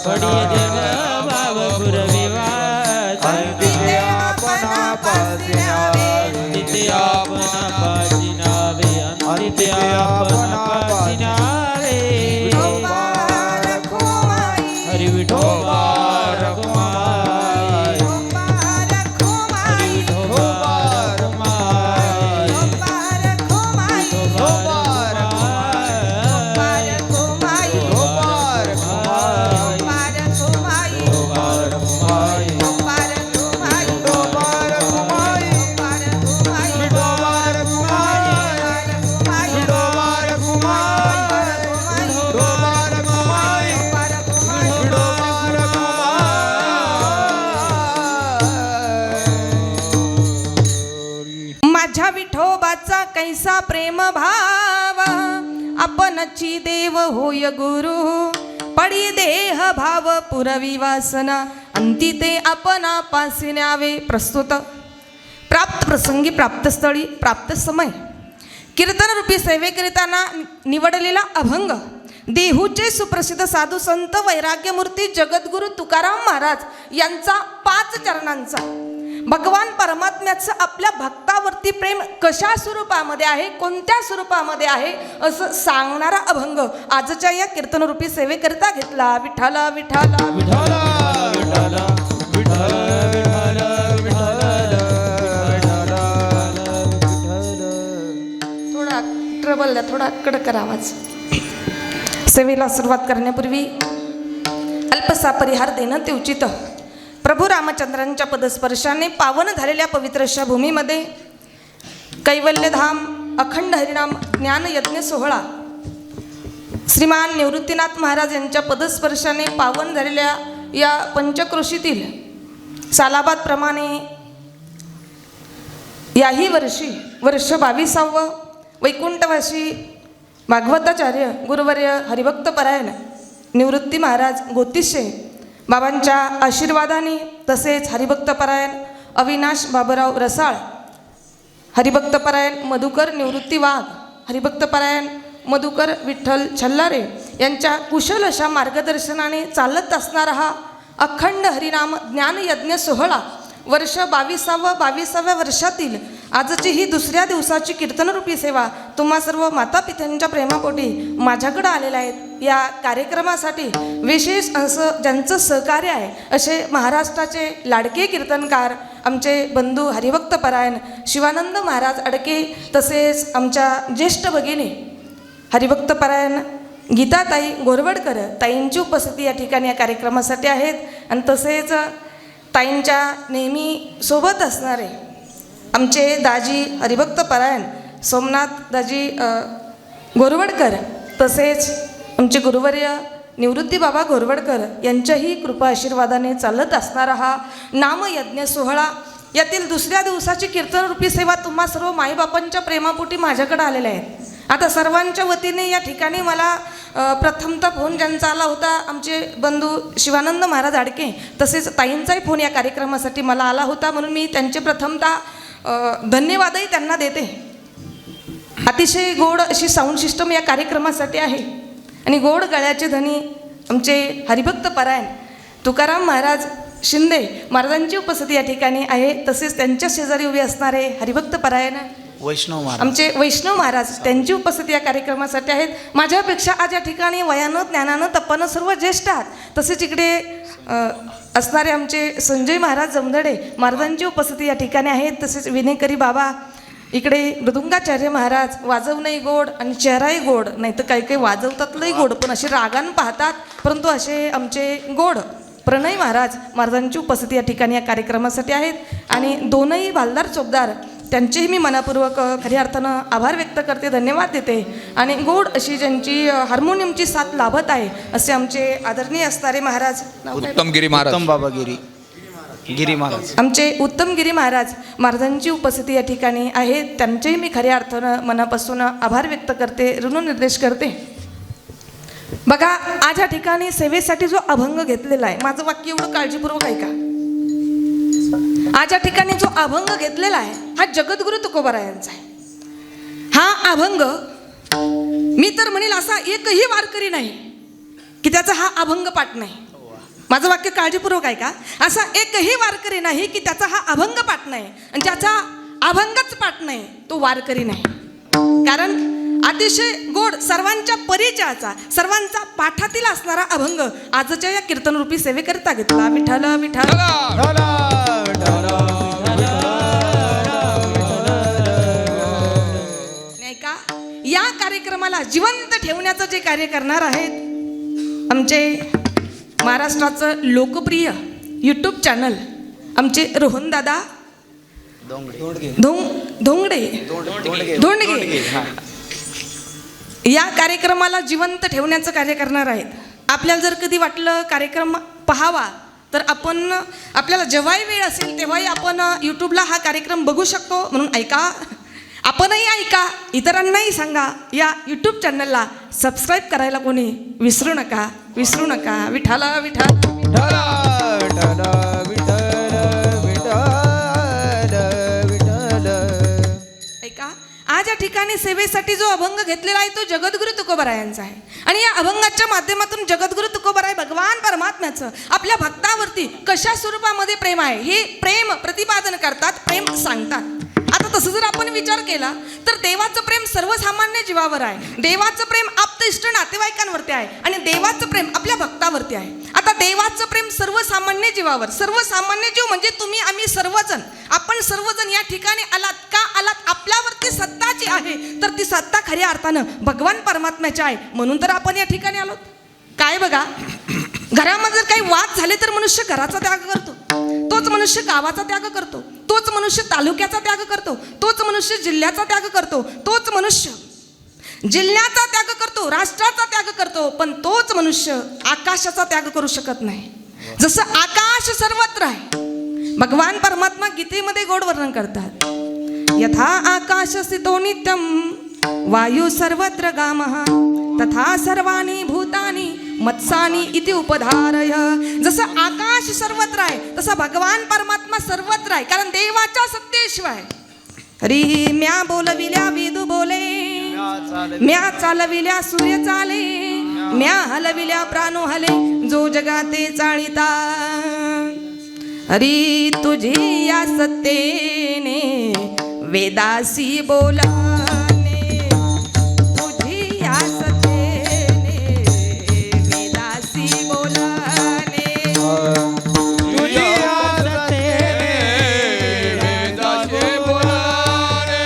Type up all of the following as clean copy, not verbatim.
पडी देव भाव पुरविवास तिथे आपणा पासी न्यावे तिथे आपण पाशी नावे तिथे आपण पाशी नावे विठोबा रखुमाई हरी विठोबा रखुमाई हरी विठोबा रखुमाई माझ्या विठोबाचा कैसा प्रेम भाव आपणची देव होय गुरु पडी देह भाव पुरवी वासना अंती ते आपणा पासी न्यावे. प्रस्तुत प्राप्त प्रसंगी प्राप्त स्थळी प्राप्त समय कीर्तन रूपी सेवेकरिताना निवडलेला अभंग देहूचे सुप्रसिद्ध साधू संत वैराग्यमूर्ती जगद्गुरु तुकाराम महाराज यांचा 5 चरणांचा भगवान परमात्म्याचं आपल्या भक्तावरती प्रेम कशा स्वरूपामध्ये आहे, कोणत्या स्वरूपामध्ये आहे असं सांगणारा अभंग आजच्या या कीर्तनरूपी सेवेकरिता घेतला. विठ्ठला विठ्ठला विठ्ठला विठ्ठला विठ्ठला थोडा ट्रबल द्या, थोडा कडकर आवाज. सेवेला सुरुवात करण्यापूर्वी अल्पसा परिहार देणं ते उचित. प्रभू रामचंद्रांच्या पदस्पर्शाने पावन झालेल्या पवित्र अशा भूमीमध्ये कैवल्यधाम अखंड हरिनाम ज्ञान यज्ञ सोहळा श्रीमान निवृत्तीनाथ महाराज यांच्या पदस्पर्शाने पावन झालेल्या या पंचक्रोशीतील सालाबादप्रमाणे याही वर्षी वर्ष 22वे वैकुंठवासी भागवताचार्य गुरुवर्य हरिभक्तपरायण निवृत्ती महाराज गोतिशे बाबांच्या आशीर्वादाने तसेच हरिभक्तपरायण अविनाश बाबूराव रसाळ हरिभक्तपरायण मधुकर निवृत्ती वाघ हरिभक्तपरायण मधुकर विठ्ठल छल्लारे यांच्या कुशल अशा मार्गदर्शनाने चालत असणारा हा अखंड हरिनाम ज्ञान यज्ञ सोहळा वर्ष 22व्या वर्षातील आजची ही दुसऱ्या दिवसाची कीर्तनरूपी सेवा तुम्हा सर्व मातापित्यांच्या प्रेमापोटी माझ्याकडे आलेल्या आहेत. या कार्यक्रमासाठी विशेष असं ज्यांचं सहकार्य आहे असे महाराष्ट्राचे लाडके कीर्तनकार आमचे बंधू हरिभक्तपरायण शिवानंद महाराज अडके तसेच आमच्या ज्येष्ठ भगिनी हरिभक्तपरायण गीताताई गोरवडकर ताईंची उपस्थिती या ठिकाणी या कार्यक्रमासाठी आहेत. आणि तसेच ताईंच्या नेहमी सोबत असणारे आमचे दाजी हरिभक्तपरायण सोमनाथ दाजी गोरवडकर तसेच आमचे गुरुवर्य निवृत्ती बाबा गोरवडकर यांच्याही कृपा आशीर्वादाने चालत असणारा हा नामयज्ञ सोहळा यातील दुसऱ्या दिवसाची कीर्तनरूपी सेवा तुम्हा सर्व माईबापांच्या प्रेमापोटी माझ्याकडे आलेल्या आहेत. आता सर्वांच्या वतीने या ठिकाणी मला प्रथमतः फोन ज्यांचा आला होता आमचे बंधू शिवानंद महाराज आडके तसेच ताईंचाही फोन या कार्यक्रमासाठी मला आला होता म्हणून मी त्यांचे प्रथमतः धन्यवादही त्यांना देते. अतिशय गोड अशी साऊंड सिस्टम या कार्यक्रमासाठी आहे आणि गोड गळ्याचे धनी आमचे हरिभक्तपरायण तुकाराम महाराज शिंदे महाराजांची उपस्थिती या ठिकाणी आहे. तसेच त्यांच्या शेजारी उभे असणारे हरिभक्तपरायण वैष्णव महाराज आमचे वैष्णव महाराज त्यांची उपस्थिती या कार्यक्रमासाठी आहेत. माझ्यापेक्षा आज या ठिकाणी वयानं ज्ञानानं तपानं सर्व ज्येष्ठ आहात. तसेच इकडे असणारे आमचे संजय महाराज जमदडे महाराजांची उपस्थिती या ठिकाणी आहेत. तसेच विनेकरी बाबा इकडे मृदुंगाचार्य महाराज वाजवणंही गोड आणि चेहराही गोड नाही तर काही काही वाजवतातलंही गोड पण असे रागान पाहतात परंतु असे आमचे गोड प्रणय महाराजांची उपस्थिती या ठिकाणी या कार्यक्रमासाठी आहेत. आणि दोनही भालदार चोपदार त्यांचेही मी मनापूर्वक खऱ्या अर्थानं आभार व्यक्त करते धन्यवाद देते. आणि गोड अशी ज्यांची हार्मोनियमची साथ लाभत आहे असे आमचे आदरणीय असणारे महाराज उत्तमगिरी महाराज उत्तम बाबा गिरी महाराज आमचे उत्तमगिरी महाराज महाराजांची उपस्थिती या ठिकाणी आहे. त्यांचेही मी खऱ्या अर्थानं मनापासून आभार व्यक्त करते ऋणनिर्देश करते. बघा आज या ठिकाणी सेवेसाठी जो अभंग घेतलेला आहे माझं वाक्य एवढं काळजीपूर्वक ऐका. आज या ठिकाणी जो अभंग घेतलेला आहे हा जगद्गुरु तुकोबारायांचा आहे. हा अभंग मी तर म्हणेल असा एकही वारकरी नाही की त्याचा हा अभंग पाठ नाही. माझं वाक्य काळजीपूर्वक आहे का? असा एकही वारकरी नाही की त्याचा हा अभंग पाठ नाही, आणि ज्याचा अभंगच पाठ नाही तो वारकरी नाही. कारण अतिशय गोड, सर्वांच्या परिचयाचा, सर्वांचा पाठातील असणारा अभंग आजच्या या कीर्तनरूपी सेवेकरिता घेतला. विठ्ठल विठ्ठल नाही का? या कार्यक्रमाला जिवंत ठेवण्याचं जे कार्य करणार आहेत आमचे महाराष्ट्राचं लोकप्रिय यूट्यूब चॅनल आमचे रोहनदादा धोंडगे या कार्यक्रमाला जिवंत ठेवण्याचं कार्य करणार आहेत. आपल्याला जर कधी वाटलं कार्यक्रम पाहावा तर आपण, आपल्याला जेव्हाही वेळ असेल तेव्हाही आपण यूट्यूबला हा कार्यक्रम बघू शकतो. म्हणून ऐका, आपणही ऐका, इतरांनाही सांगा. या यूट्यूब चॅनलला सबस्क्राईब करायला कोणी विसरू नका, विसरू नका. विठ्ठल विठ्ठल ऐका, आज या ठिकाणी सेवेसाठी जो अभंग घेतलेला आहे तो जगद्गुरु तुकोबारायांचा आहे. आणि या अभंगाच्या माध्यमातून जगद्गुरु तुकोबाराय भगवान परमात्म्याचं आपल्या भक्तावरती कशा स्वरूपामध्ये प्रेम आहे हे प्रेम प्रतिपादन करतात, प्रेम सांगतात. आता तसं जर आपण विचार केला तर देवाचं प्रेम सर्वसामान्य जीवावर आहे, देवाचं प्रेम आप्त इष्ट नातेवाईकांवरती आहे, आणि देवाचं प्रेम आपल्या भक्तावरती आहे. आता देवाचं प्रेम सर्वसामान्य जीवावर, सर्वसामान्य जीव म्हणजे तुम्ही आम्ही सर्वजण, आपण सर्वजण या ठिकाणी आलात का आलात? आपल्यावरती सत्ता जी आहे तर ती सत्ता खऱ्या अर्थानं भगवान परमात्म्याची आहे, म्हणून तर आपण या ठिकाणी आलोत. काय बघा, घरामध्ये जर काही वाद झाले तर मनुष्य घराचा त्याग करतो, तोच मनुष्य गावाचा त्याग करतो, तोच मनुष्य तालुक्याचा त्याग करतो, तोच मनुष्य जिल्ह्याचा त्याग करतो, तोच मनुष्य जिल्ह्याचा त्याग करतो, राष्ट्राचा त्याग करतो, पण तोच मनुष्य आकाशाचा त्याग करू शकत नाही. जसं आकाश सर्वत्र आहे, भगवान परमात्मा गीतेमध्ये गोड वर्णन करतात. यथा आकाश स्थितो नित्यम वायू सर्वत्र गामः तथा सर्वाणि भूतानि मत्सानी इति उपधारय. जसं आकाश सर्वत्र आहे तसा भगवान परमात्मा सर्वत्र आहे, कारण देवाच्या सत्तेशिवाय. हरी म्या बोलविल्या विदू बोले, म्या चालविल्या सूर्य चाले, म्या हलविल्या प्राणो हले, जो जगाते चाळिता. हरी तुझी या सत्तेने वेदासी बोलाने, तुझी या सत्तेने वेदासी बोलाने, तुझी आसतेने वेदासी बोलाने,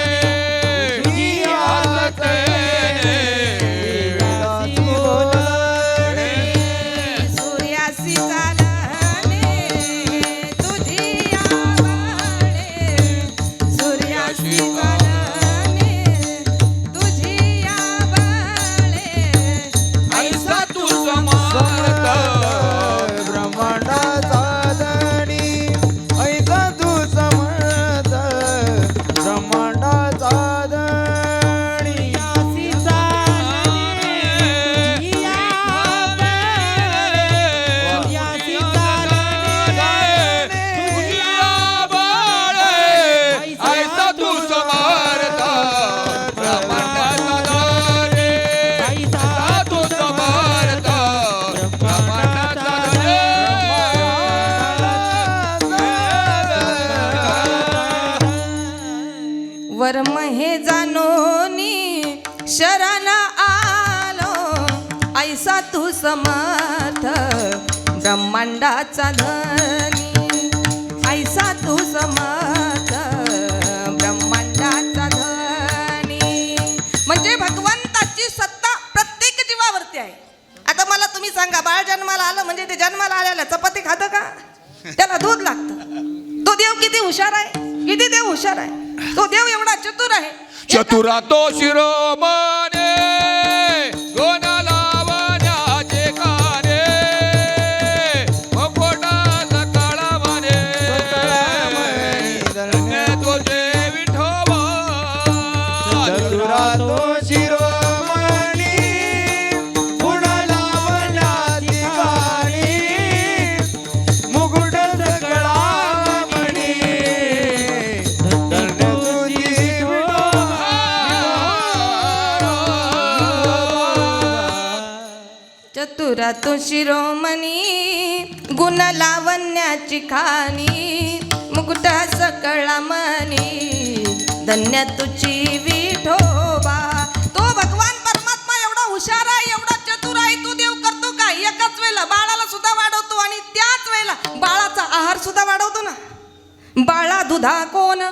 तुझी आसतेने वेदासी बोलाने, सूर्यासी चालणे तुझी आवडे, सूर्यासी चालणे तुझी आवडे. ऐसा तू समर्थ ब्रह्मांडाचा धनी, ऐसा तू समर्थ ब्रह्मांडाचा धनी. ऐसा तू समर्थ ब्रह्मांडाचा धनी, ऐसा तू समर्थ ब्रह्मांडाचा धनी. वर्म हे जानोनी शरण आलो, ऐसा तू समर्थ ब्रह्मांडाचा धनी, ऐसा तू समर्थ ब्रह्मांडाचा धनी. म्हणजे भगवंताची सत्ता प्रत्येक जीवावरती आहे. आता मला तुम्ही सांगा, बाळ जन्माला आलं म्हणजे ते जन्माला आल्याला चपाती खातं का? त्याला दूध लागतं. तो देव किती हुशार आहे, किती देव हुशार आहे. तो देव एवढा चतुर आहे. चतुरा तो शिरोमणे गुण लावण्याचे काने, मुकुटा सकाळा म्हणे तुझे विठोबा. चतुरा तो शिरोमणी गुण लावण्याचे काने, मुकुट सकाळा म्हणे चतुरा तो शिरोमणी गुण लावण्याची खाणी मुकुट सकळा मनी धन्य तुझी विठोबा. तो भगवान परमात्मा एवढा हुशार आहे, एवढा चतुर आहे. तो देव करतो काय, एकाच वेळेला बाळाला सुद्धा वाढवतो आणि त्याच वेळेला बाळाचा आहार सुद्धा वाढवतो ना. बाळा दुधा कोण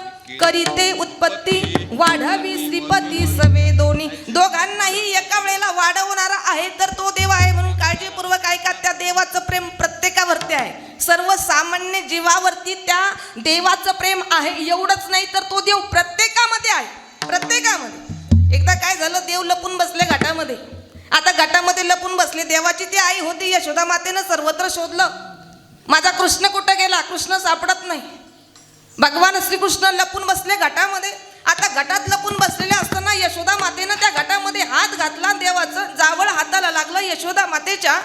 करीते उत्पत्ती वाढावी श्रीपती सवे दोन्ही. दोघांनाही एका वेळेला वाढवणारा आहे तर तो देव आहे. म्हणून काळजीपूर्वक ऐका, त्या देवाचं प्रेम प्रत्येकावरती आहे. सर्वसामान्य जीवावरती त्या देवाचं प्रेम आहे. एवढंच नाही तर तो देव प्रत्येकामध्ये आहे, प्रत्येकामध्ये. एकदा काय झालं, देव लपून बसले घाटामध्ये. आता घाटामध्ये लपून बसले, देवाची ती आई होती यशोदा मातेनं सर्वत्र शोधलं. माझा कृष्ण कुठं गेला, कृष्ण सापडत नाही. भगवान श्रीकृष्ण लपून बसले घाटामध्ये. आता घाटात लपून बसलेले असताना यशोदा मातेनं त्या घाटामध्ये हात घातला, देवाचं जावळ हाताला लागलं यशोदा मातेच्या.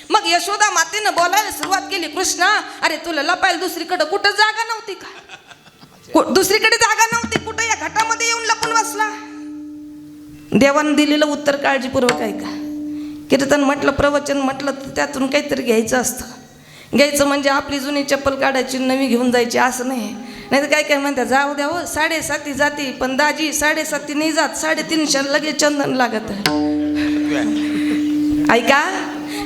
मग यशोदा मातेनं बोलायला सुरुवात केली, कृष्णा अरे तुला लपायला दुसरीकडे कुठं जागा नव्हती का, दुसरीकडे जागा नव्हती, कुठं या घाटामध्ये येऊन लपून बसला. देवानं दिलेलं उत्तर काळजीपूर्वक ऐका. कीर्तन म्हटलं, प्रवचन म्हटलं तर त्यातून काहीतरी घ्यायचं असतं. घ्यायचं म्हणजे आपली जुनी चप्पल काढायची, नवी घेऊन जायची असं नाही. नाही तर काय काय म्हणतात, जाऊ द्या हो 7:30 जाती पण दाजी 7:30 नाही जात, 3:30 लगेच चंदन लागत. ऐका,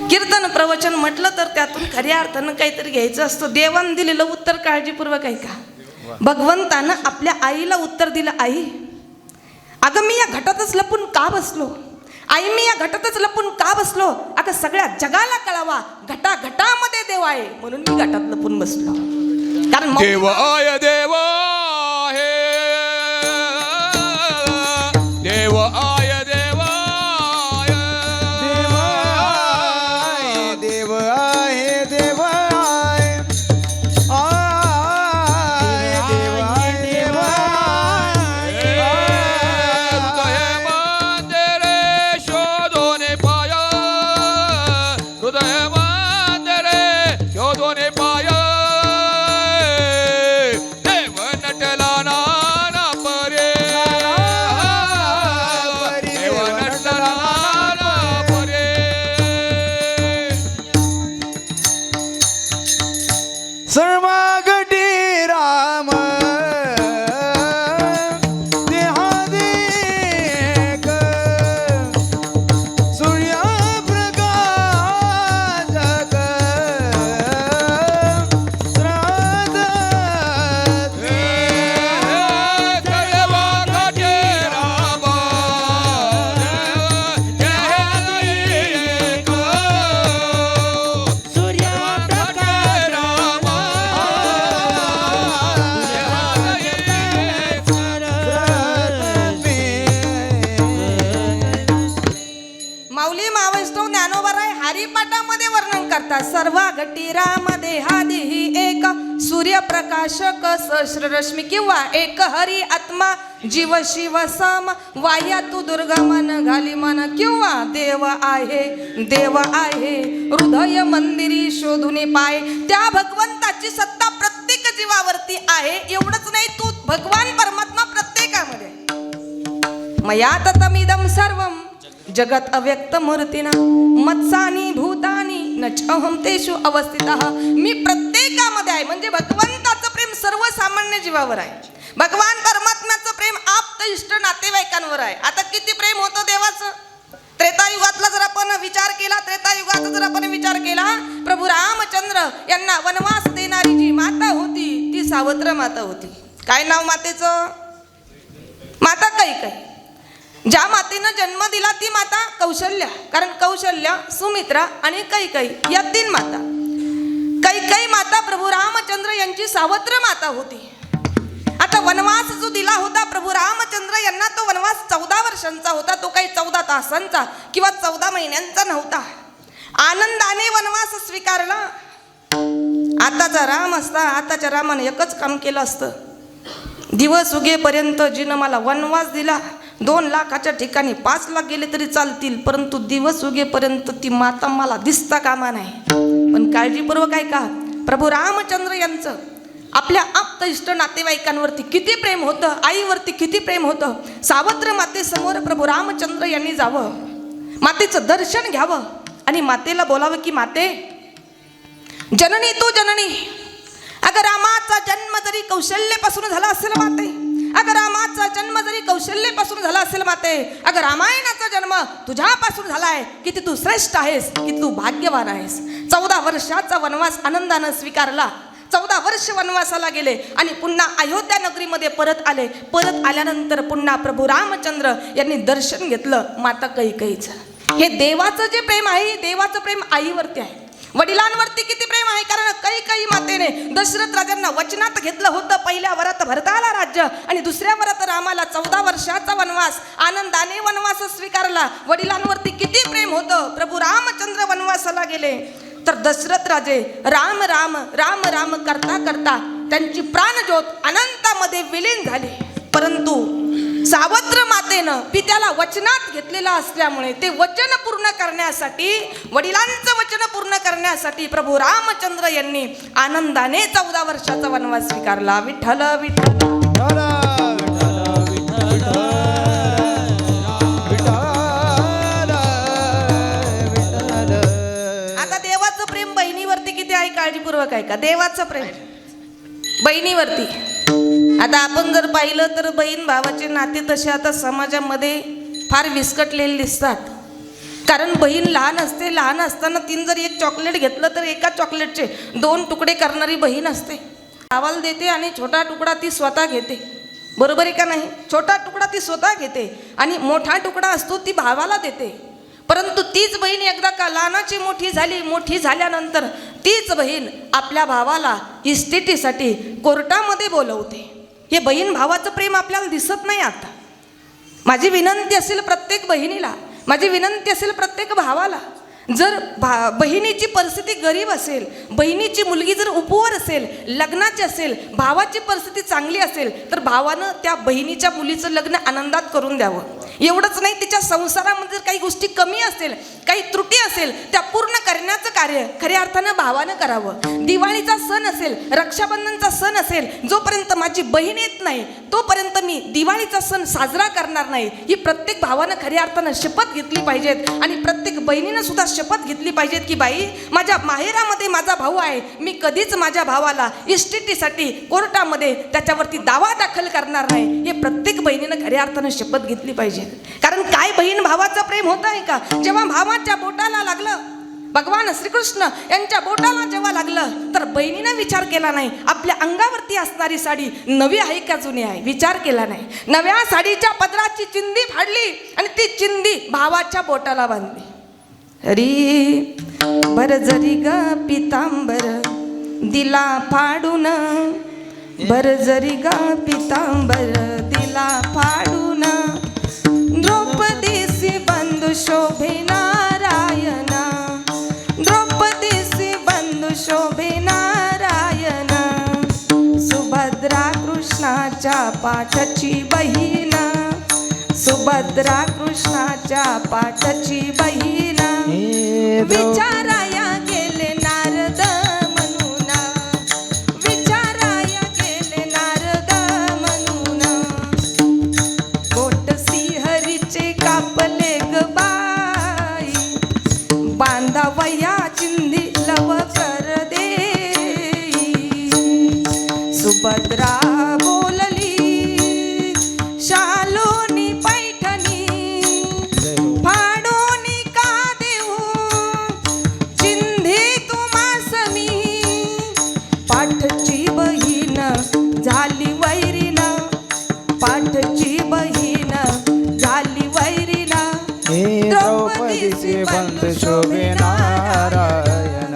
कीर्तन प्रवचन म्हटलं तर त्यातून खऱ्या अर्थानं काहीतरी घ्यायचं असतं. देवानं दिलेलं उत्तर काळजीपूर्वक ऐका. भगवंतानं आपल्या आईला उत्तर दिलं, आई अगं मी या घटातच लपून का बसलो, आई मी या घटातच लपून का बसलो, अगं सगळ्या जगाला कळावा घटाघटामध्ये देव आहे म्हणून मी घटात लपून बसलो. कारण देव आय देव आहे, देव आय देव आय, देव आहे देव आहे आय देव आहे देव हृदय मंदिरे शोधोने पाय, हृदय मंदिरे शोधोने पाय, देव नटला नाना परे, देव नटला नाना परे. सर्वागटी राम देहादेक सूर्यप्रकाशक श्राद्ध माऊली मावैष्णव ज्ञानोबराय हरिपाठामध्ये वर्णन करतात. सर्वा घटी राम देहादेही एक सूर्यप्रकाशक सहस्ररश्मी किंवा एक हरी आत्मा जीव शिव सम वाया तू दुर्गमन घाली मन किंवा देव आहे देव आहे हृदय मंदिरी शोधून पाय. त्या भगवंताची सत्ता प्रत्येक जीवावरती आहे. एवढंच नाही, तू भगवान परमात्मा प्रत्येकामध्ये. मया ततमिदं सर्वं जगत अव्यक्त मूर्तीना मत्सानी भूतानी न अहम तेषु अवस्थितः. मी प्रत्येकामध्ये आहे. म्हणजे भगवंताचं प्रेम सर्वसामान्य जीवावर आहे. भगवान परमात्म्याचं प्रेम आप्त इष्ट नातेवाईकांवर आहे. आता किती प्रेम होतं देवाचं. त्रेतायुगातला जर आपण विचार केला, त्रेतायुगाचा जर आपण विचार केला, प्रभू रामचंद्र यांना वनवास देणारी जी माता होती ती सावत्र माता होती. काय नाव मातेचं? माता कैकेयी. ज्या मातेनं जन्म दिला ती माता कौशल्या. कारण कौशल्या, सुमित्रा आणि कैकेयी या 3 माता. कैकेयी माता प्रभू रामचंद्र यांची सावत्र माता होती. आता वनवास जो दिला होता प्रभू रामचंद्र यांना, तो वनवास 14 वर्षांचा होता. तो काही 14 तासांचा किंवा 14 महिन्यांचा नव्हता. आनंदाने वनवास स्वीकारला. आताचा राम असता, आताच्या रामाने एकच काम केलं असतं. दिवस उगेपर्यंत जिनं मला वनवास दिला, 2 लाखाच्या ठिकाणी 5 लाख गेले तरी चालतील, परंतु दिवस उगेपर्यंत ती माता मला दिसता कामा नाही. पण काळजीपूर्वक ऐका, प्रभू रामचंद्र यांचं आपल्या आप्त इष्ट नातेवाईकांवरती किती प्रेम होतं, आईवरती किती प्रेम होतं. सावत्र मातेसमोर प्रभू रामचंद्र यांनी जावं, मातेचं दर्शन घ्यावं आणि मातेला बोलावं की माते जननी तू जननी, अगर रामाचा जन्म जरी कौशल्यापासून झाला असेल माते, अगर रामाचा जन्म जरी कौशल्यापासून झाला असेल माते, अगर रामायणाचा जन्म तुझ्यापासून झालाय, किती तू श्रेष्ठ आहेस, किती तू भाग्यवान आहेस. 14 वर्षाचा वनवास आनंदानं स्वीकारला. 14 वर्ष वनवासाला गेले आणि पुन्हा अयोध्या नगरीमध्ये परत आले. परत आल्यानंतर पुन्हा प्रभू रामचंद्र यांनी दर्शन घेतलं माता कैकेयीचं. हे देवाचं जे प्रेम आहे, देवाचं प्रेम आईवरती आहे, वडिलांवरती किती प्रेम आहे. कारण कैकेयी मातेने दशरथ राजांना वचनात घेतलं होतं, पहिल्या वरात भरताला राज्य आणि दुसऱ्या वरात रामाला 14 वर्षाचा वनवास, आनंदाने वनवास स्वीकारला. वडिलांवरती किती प्रेम होतं. प्रभू रामचंद्र वनवासाला गेले तर दशरथ राजे राम राम राम राम करता करता त्यांची प्राणज्योत अनंतामध्ये विलीन झाली. परंतु सावत्र मातेनं पित्याला वचनात घेतलेला असल्यामुळे ते वचन पूर्ण करण्यासाठी, वडिलांचं वचन पूर्ण करण्यासाठी प्रभू रामचंद्र यांनी आनंदाने 14 वर्षाचा वनवास स्वीकारला. विठ्ठल विठ्ठल आता देवाचं प्रेम बहिणीवरती किती आहे, काळजीपूर्वक आहे का. देवाचं प्रेम बहिणीवरती. आता आपण जर पाहिलं तर बहीण भावाचे नाते तसे आता समाजामध्ये फार विस्कटलेले दिसतात. कारण बहीण लहान असते, लहान असताना तिने जर एक चॉकलेट घेतलं तर एका चॉकलेटचे 2 तुकडे करणारी बहीण असते. भावाला देते आणि छोटा तुकडा ती स्वतः घेते. बरोबर आहे का नाही. छोटा तुकडा ती स्वतः घेते आणि मोठा तुकडा असतो ती भावाला देते. परंतु तीच बहीण एकदा का लहानाची मोठी झाली, मोठी झाल्यानंतर तीच बहीण आपल्या भावाला इस्टेटीसाठी कोर्टामध्ये बोलवते. हे बहीण भावाचं प्रेम आपल्याला दिसत नाही. आता माझी विनंती असेल प्रत्येक बहिणीला, माझी विनंती असेल प्रत्येक भावाला, जर बहिणीची परिस्थिती गरीब असेल, बहिणीची मुलगी जर उपवर असेल, लग्नाची असेल, भावाची परिस्थिती चांगली असेल तर भावानं त्या बहिणीच्या मुलीचं लग्न आनंदात करून द्यावं. एवढंच नाही, तिच्या संसारामध्ये जर काही गोष्टी कमी असेल, काही त्रुटी असेल, त्या पूर्ण करण्याचं कार्य खऱ्या अर्थानं भावानं करावं. दिवाळीचा सण असेल, रक्षाबंधनचा सण असेल, जोपर्यंत माझी बहीण येत नाही तोपर्यंत मी दिवाळीचा सण साजरा करणार नाही, ही प्रत्येक भावानं खऱ्या अर्थानं शपथ घेतली पाहिजेत. आणि प्रत्येक बहिणीनं सुद्धा शपथ घेतली पाहिजेत की बाई, माझ्या माहेरामध्ये माझा भाऊ आहे, मी कधीच माझ्या भावाला इस्टेटीसाठी कोर्टामध्ये त्याच्यावरती दावा दाखल करणार नाही, हे प्रत्येक बहिणीनं खऱ्या अर्थानं शपथ घेतली पाहिजे. कारण काय बहीण भावाचं प्रेम होत आहे का. जेव्हा भावाच्या बोटाला लागलं, भगवान श्रीकृष्ण यांच्या बोटाला जेव्हा लागलं तर बहिणीनं विचार केला नाही आपल्या अंगावरती असणारी साडी नवी आहे का जुनी आहे, विचार केला नाही. नव्या साडीच्या पदराची चिंदी फाडली आणि ती चिंदी भावाच्या बोटाला बांधली. हरी बरजरी ग पितांबर दिला फाडून, बरजरी ग पितांबर दिला फाडून, द्रौपदीसी बंधू शोभे नारायण, द्रौपदीसी बंधू शोभे नारायण, सुभद्रा कृष्णाच्या पाठची बहीण, सुभद्रा कृष्णाच्या पाठची बहीण, विचाराया गेले नारद म्हणून, विचाराया गेले नारद म्हणून, पोट श्रीहरीचे कापले ग बाई, बांधावया चिंधी लव कर देई, सुभद्रा बोलली शालोनी पैठणी, फाडोनी का देऊ चिंधी तुम्हास मी, पाठची बहीण झाली वैरीण, पाठची बहीण झाली वैरीण, द्रौपदीचे बंधू शोभे नारायण,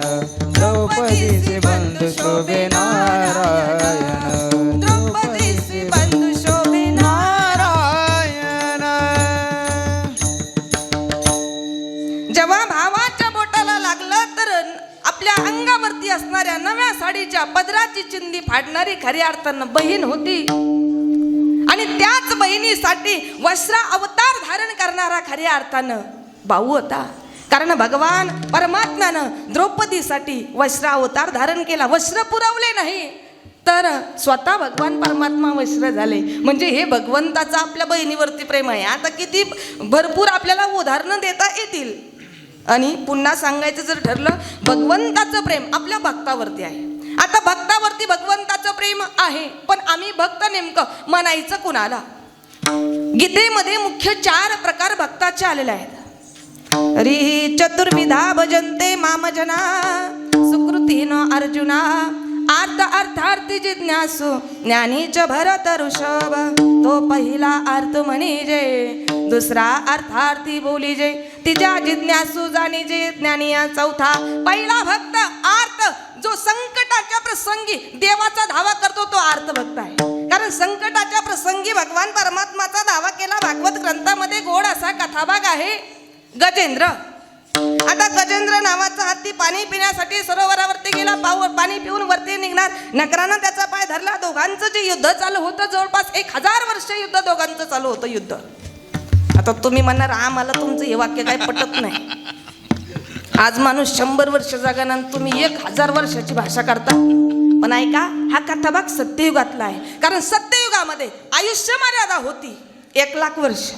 द्रौपदीचे बंधू शोभे नारायण, द्रौपदीचे बंधू शोभे नारायण. जेव्हा भावाच्या बोटाला लागलं तर आपल्या अंगावरती असणाऱ्या नव्या साडीच्या पदराची चिंदी फाडणारी खऱ्या अर्थानं बहीण होती. आणि त्याच बहिणीसाठी वस्त्र अवतार धारण करणारा खऱ्या अर्थानं भाऊ होता. कारण भगवान परमात्म्यानं द्रौपदीसाठी वस्त्र अवतार धारण केला. वस्त्र पुरवले नाही तर स्वतः भगवान परमात्मा वस्त्र झाले. म्हणजे हे भगवंताचं आपल्या बहिणीवरती प्रेम आहे. आता किती भरपूर आपल्याला उदाहरणं देता येतील. आणि पुन्हा सांगायचं जर ठरलं, भगवंताचं प्रेम आपल्या भक्तावरती आहे. आता भक्तावरती भगवंताचं प्रेम आहे, पण आम्ही भक्त नेमकं म्हणायचं कुणाला? गीतेमध्ये मुख्य 4 प्रकार भक्ताचे आलेले आहेत. हरी चतुर्विधा भजन्ते माम जना सुकृतीनो अर्जुना अर्थार्थी जिज्ञासु ज्ञानीच भरत ऋषभ. तो पहिला अर्थ म्हणीजे, दुसरा अर्थार्थी बोलीजे, तिच्या जिज्ञासू जाणीजे ज्ञानी. चौथा पहिला भक्त आर्त, जो संकटाच्या प्रसंगी देवाचा धावा करतो तो आर्त भक्त आहे. कारण संकटाच्या प्रसंगी भगवान परमात्माचा धावा केला. भागवत ग्रंथामध्ये गोड असा कथाभाग आहे. गजेंद्र, आता गजेंद्र नावाचा हत्ती पाणी पिण्यासाठी सरोवरावरती गेला. पाणी पिऊन वरती निघणार, नकरानं त्याचा पाय धरला. दोघांचं जे युद्ध चालू होतं, जवळपास 1000 वर्ष युद्ध दोघांचं चालू होतं युद्ध. आता तुम्ही म्हणणार आम्हाला तुमचं हे वाक्य काही पटत नाही. आज माणूस 100 वर्ष जगानंतर तुम्ही 1000 वर्षाची भाषा करता. पण ऐका, हा कथाभाग सत्ययुगातला आहे. कारण सत्ययुगामध्ये आयुष्य मर्यादा होती 1,00,000 वर्ष.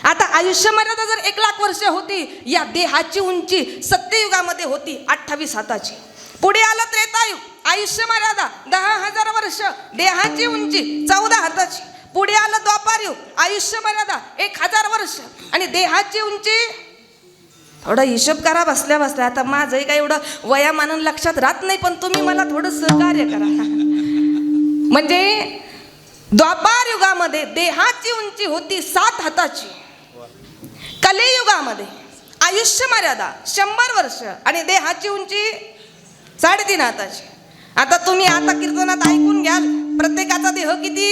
आता आयुष्य मर्यादा जर 1,00,000 वर्ष होती, या देहाची उंची सत्ययुगामध्ये होती 28 हाताची. पुढे आलं त्रेतायुग, आयुष्य मर्यादा 10,000 वर्ष, देहाची उंची 14 हाताची. पुढे आलं द्वापारयुग, आयुष्य मर्यादा 1000 वर्ष आणि देहाची उंची, थोडा हिशोब करा बसल्या बसल्या. आता माझंही काही एवढं वयामानन लक्षात राहत नाही, पण तुम्ही मला थोडं सहकार्य करा. म्हणजे द्वापार युगामध्ये देहाची उंची होती 7 हाताची. कलियुगामध्ये आयुष्य मर्यादा 100 वर्ष आणि देहाची उंची 3.5 हाताची. आता तुम्ही आता कीर्तनात ऐकून घ्याल, प्रत्येकाचा देह किती?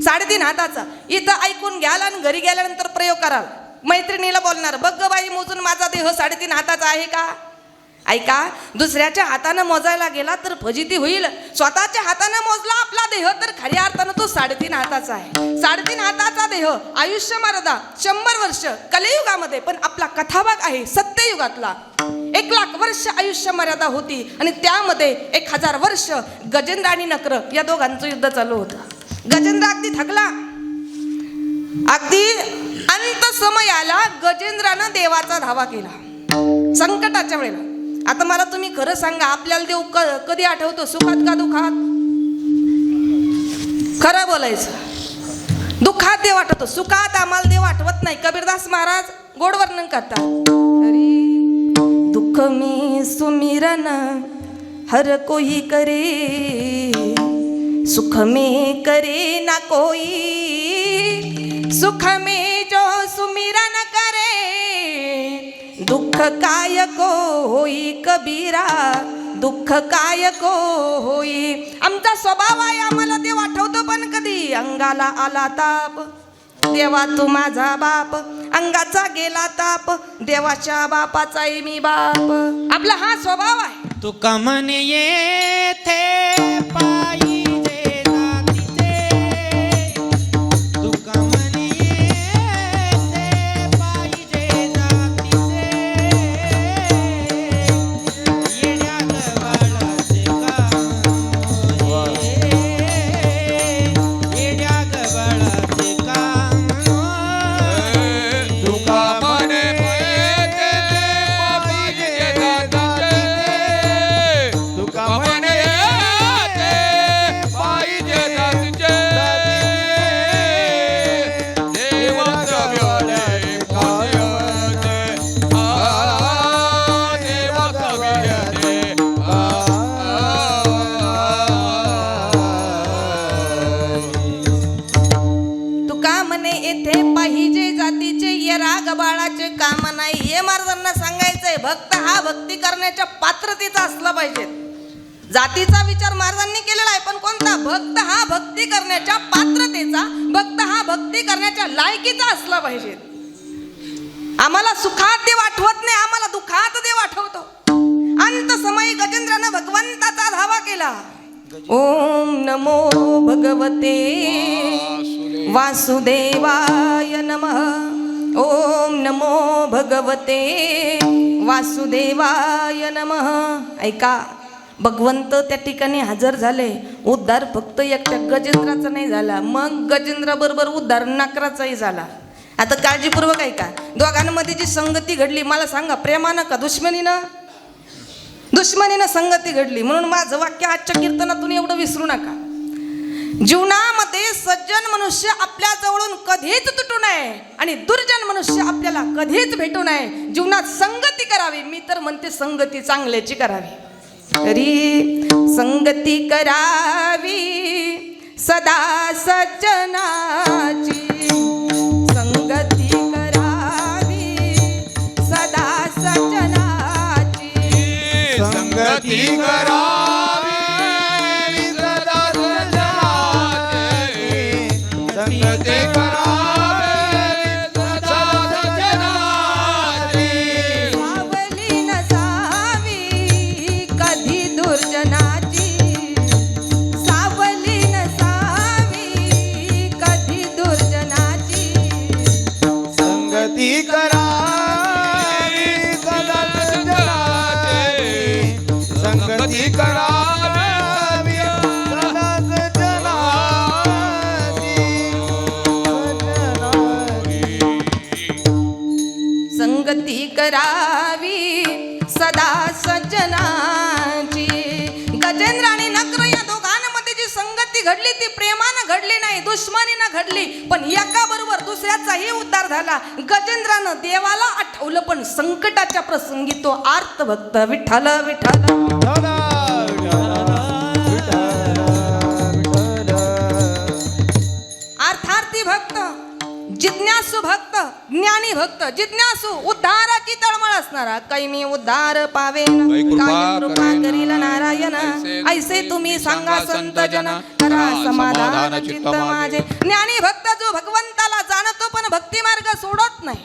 3.5 हाताचा. इथं ऐकून घ्याल आणि घरी गेल्यानंतर प्रयोग कराल. मैत्रिणीला बोलणार, बघ ग बाई मोजून माझा देह 3.5 हाताचा आहे का? ऐका, दुसऱ्याच्या हातानं मोजायला गेला तर फजिती होईल. स्वतःच्या हातानं मोजला आपला देह तर खऱ्या अर्थानं तो 3.5 हाताचा आहे. 3.5 हाताचा देह, आयुष्य मर्यादा 100 वर्ष कलियुगामध्ये. पण आपला कथाभाग आहे सत्ययुगातला. 1,00,000 वर्ष आयुष्य मर्यादा होती आणि त्यामध्ये 1000 वर्ष गजेंद्र आणि नक्र या दोघांचं युद्ध चालू होतं. गजेंद्र अगदी थकला. अगदी अंत समयाला गजेंद्रानं देवाचा धावा केला संकटाच्या वेळेला. आता मला तुम्ही खरं सांगा, आपल्याला देव कधी आठवतो, सुखात का दुखात? खरं बोलायचं, दुखात देव आठवतो, सुखात आम्हाला देव आठवत नाही. कबीरदास महाराज गोड वर्णन करतात. अरे दुःख में सुमिरन हर कोई करे, सुख में करे ना कोई. सुख में जो सुमिरन करे, दुःख काय को होई कबीरा, दुःख काय को होई. आमचा स्वभाव आहे, आम्हाला देव आठवतो पण कधी अंगाला आला ताप, देवा तू माझा बाप. अंगाचा गेला ताप, देवाच्या बापाचाही मी बाप. आपला हा स्वभाव आहे. तुका म्हणे येथे पाहिजे जातीचे, तुका म्हणे येथे पाहिजे जातीचे. येड्या गबाळाचे काम होय, येड्या गबाळाचे काम होय. तुका म्हणे येथे पाहिजे जातीचे, तुका म्हणे येथे पाहिजे जातीचे. देवाचा विरले पाहिजे, देवाचा विरले तुका म्हणे येथे पाहिजे जातीचे, ये राग बाळाचे काम नाही. हे महाराजांना सांगायचंय, भक्त हा भक्ती करण्याच्या पात्रतेचा असला पाहिजे. जातीचा विचार महाराजांनी केलेला आहे, पण कोणता? भक्त हा भक्ती करण्याच्या पात्रतेचा, भक्त हा भक्ती करण्याच्या लायकीचा असला पाहिजे. आम्हाला सुखात देव आठवत नाही, आम्हाला दुःखात देव आठवतो. अंत समयी गजेंद्रानं भगवंताचा धावा केला. ओम नमो भगवते वासुदेवाय नमः. ओम नमो भगवते वासुदेवाय नमः. ऐका, भगवंत त्या ठिकाणी हजर झाले. उद्धार फक्त एकट्या गजेंद्राचा नाही झाला, मग गजेंद्रा बरोबर उद्धार नकराचाही झाला. आता काळजीपूर्वक ऐका. दोघांमध्ये जी संगती घडली मला सांगा, प्रेमानं का दुश्मनीनं? दुश्मनीनं संगती घडली. म्हणून माझं वाक्य आजच्या कीर्तनातून एवढं विसरू नका. जीवनामध्ये सज्जन मनुष्य आपल्या जवळून कधीच तुटू नये आणि दुर्जन मनुष्य आपल्याला कधीच भेटू नये. जीवनात संगती करावी. मी तर म्हणते संगती चांगल्याची करावी. तरी संगती करावी सदा सज्जनाची, संगती करावी सदा सज्जनाची, संगती करावी सदा सज्जनाची, संगती करावी सदा सज्जनाची. सावली नसावी कधी दुर्जनाची, सावली नसावी कधी दुर्जनाची, संगती करावी सदा सज्जनाची, संगती करावी सदा सज्जनाची. संगती करावी सदा सज्जनाची. गजेंद्र आणि नक्र या दोघांमध्ये जी संगती घडली ती प्रेमानं घडली नाही, दुश्मनीनं घडली. पण एका बरोबर दुसऱ्याचाही उद्धार झाला. गजेंद्रानं देवाला आठवलं, पण संकटाच्या प्रसंगी तो आर्त भक्त विठ्ठल विठ्ठल. अर्थार्थी भक्त, जिज्ञासू भक्त, ज्ञानी भक्त. जिज्ञासू उद्धाराची तळमळ असणारा, कैमी उद्धार पावेन कै कृपा काय कृपा करील करील नारायण. ऐसे तुम्ही सांगा संत जन, करा समाधान चित्त माझे. ज्ञानी भक्त जो भगवंताला जाणतो पण भक्ती मार्ग सोडत नाही.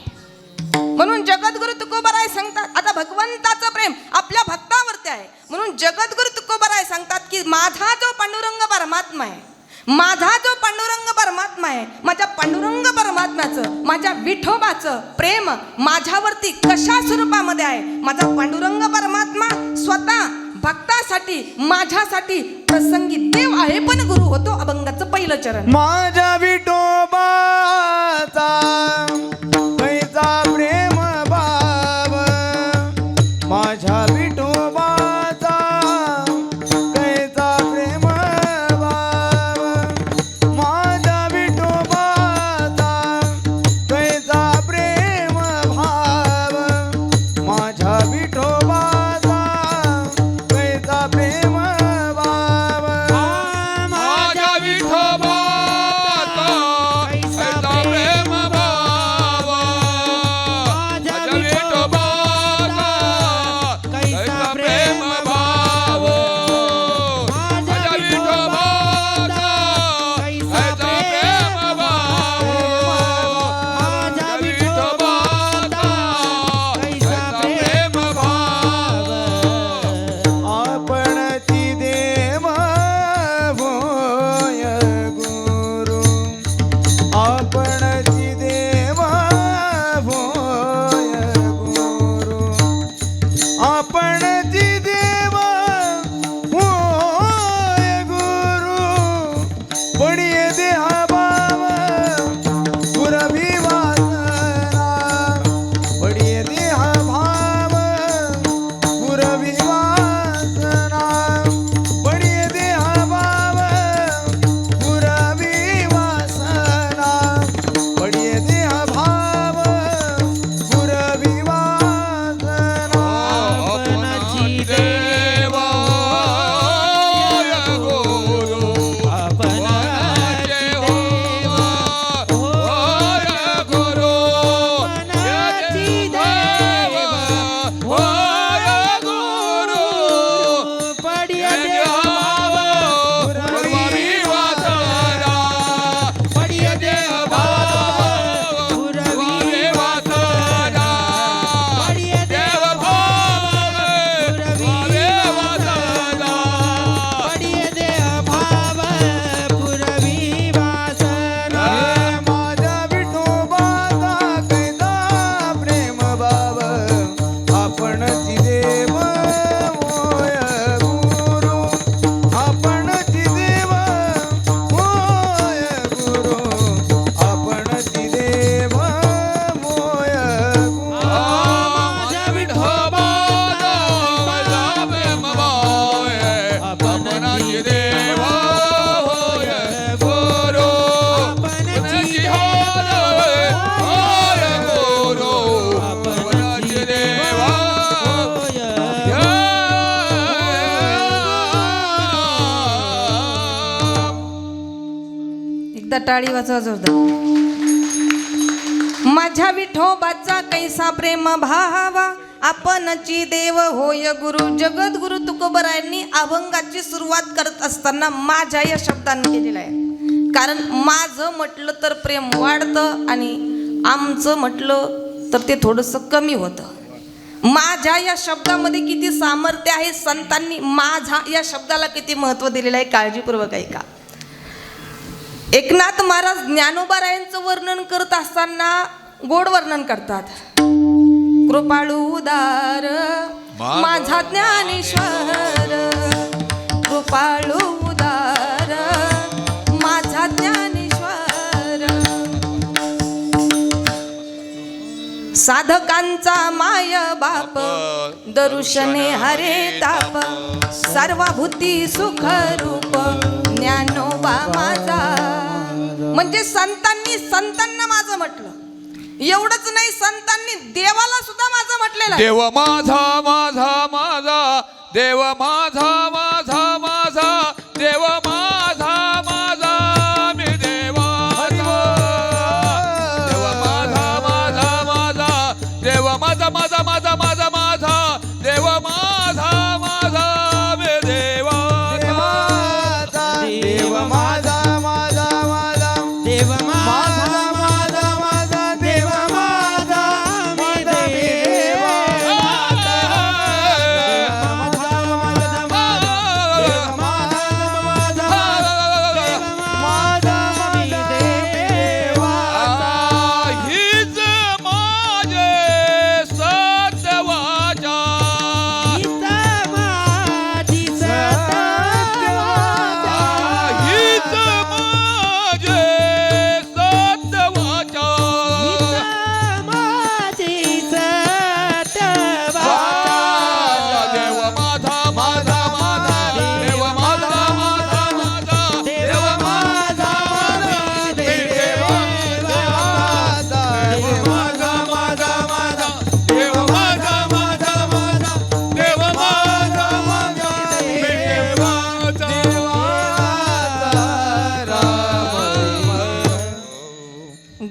म्हणून जगद्गुरु तुकोबाराय सांगतात, आता भगवंताचं प्रेम आपल्या भक्तावरती आहे. म्हणून जगद्गुरु तुकोबाराय सांगतात की माझा जो पांडुरंग परमात्मा आहे, माझा जो पांडुरंग परमात्मा आहे, माझ्या पांडुरंग परमात्म्याचं, माझ्या विठोबाचं प्रेम माझ्यावरती कशा स्वरूपामध्ये आहे. माझा पांडुरंग परमात्मा स्वतः भक्तासाठी, माझ्यासाठी प्रसंगी देव आहे, पण गुरु होतो अभंगाचं पहिलं चरण. माझ्या विठोबाचा कैचा प्रेम भाव, माझ्या विठोबाचा कैचा प्रेम भाव, माझ्या विठोबाचा कैचा प्रेम भाव, माझ्या विठोबाचा कैचा प्रेम भाव. माझ्या विठोबाचा कैसा प्रेम भाव, एकदा टाळी वाजवा जोरदार. माझ्या विठोबाचा कैसा प्रेम भावा आपणची देव होय गुरु. जगद्गुरु तुकोबरायांनी अभंगाची सुरुवात करत असताना माझ्या या शब्दांनी केलेला आहे. कारण माझं म्हटलं तर प्रेम वाढतं आणि आमचं म्हटलं तर ते थोडंसं कमी होतं. माझ्या या शब्दामध्ये किती सामर्थ्य आहे, संतांनी माझा या शब्दाला किती महत्त्व दिलेलं आहे, काळजीपूर्वक ऐका. एकनाथ महाराज ज्ञानोबारायांचं वर्णन करत असताना गोड वर्णन करतात. कृपाळू उदार माझा ज्ञानेश्वर, कृपाळू उदार माझा ज्ञानेश्वर. साधकांचा माय बाप दरुशने हरे ताप, सर्वभूती सुख रूप ज्ञानोबा माझा. म्हणजे संतांना माझं म्हटलं. एवढंच नाही, संतांनी देवाला सुद्धा माझं म्हटलेलं आहे. देव माझा माझा माझा, देव माझा माझा माझा, देव माझा माझा, मी देवाचा. देव माझा माझा माझा, देव माझा माझा माझा माझा माझा, देव माझा माझा, मी देवाचा. देव माझा माझा माझा, देव माझा माझा माझा, देव माझा मी देवाचा. माझा माझा माझा, देव माझा माझा, देव माझा मी देवाचा. हीच माझे सत्यवाचा, गीता माझी सत्यवाचा. हीच माझे सत्यवाचा. माझी सत्यवाचा. देव माझा माझा माझा, देव माझा माझा माझा, देव माझा माझा, देवाचा. देव माझा माझा माझा, देव माझा माझा माझा, देव माझा माझा, देवाचा.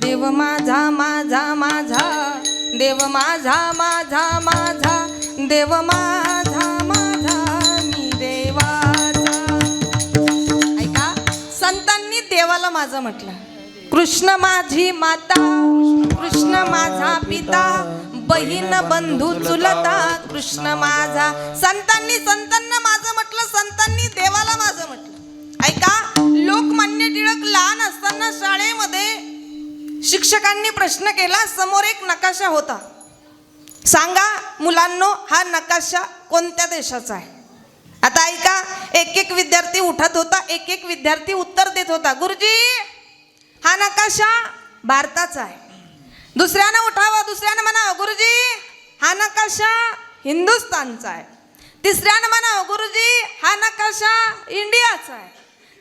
देव माझा माझा माझा, देव माझा माझा माझा, देव माझा माझा मी देवाचा. ऐका, संतांनी देवाला माझं म्हटलं. कृष्ण माझी माता, कृष्ण माझा पिता, बहीण बंधू चुलता, कृष्ण माझा. संतांना माझं म्हटलं, संतांनी देवाला माझं म्हटलं. ऐका, लोकमान्य टिळक लहान असताना शाळेमध्ये शिक्षकांनी प्रश्न केला. समोर एक नकाशा होता. सांगा मुलांनो, हा नकाशा कोणत्या देशाचा आहे? आता ऐका, एक एक विद्यार्थी उठत होता, एक एक विद्यार्थी उत्तर देत होता. गुरुजी, हा नकाशा भारताचा आहे. दुसऱ्यानं उठावं, दुसऱ्यानं म्हणावं, गुरुजी हा नकाशा हिंदुस्थानचा आहे. तिसऱ्यानं म्हणावं, गुरुजी हा नकाशा इंडियाचा आहे.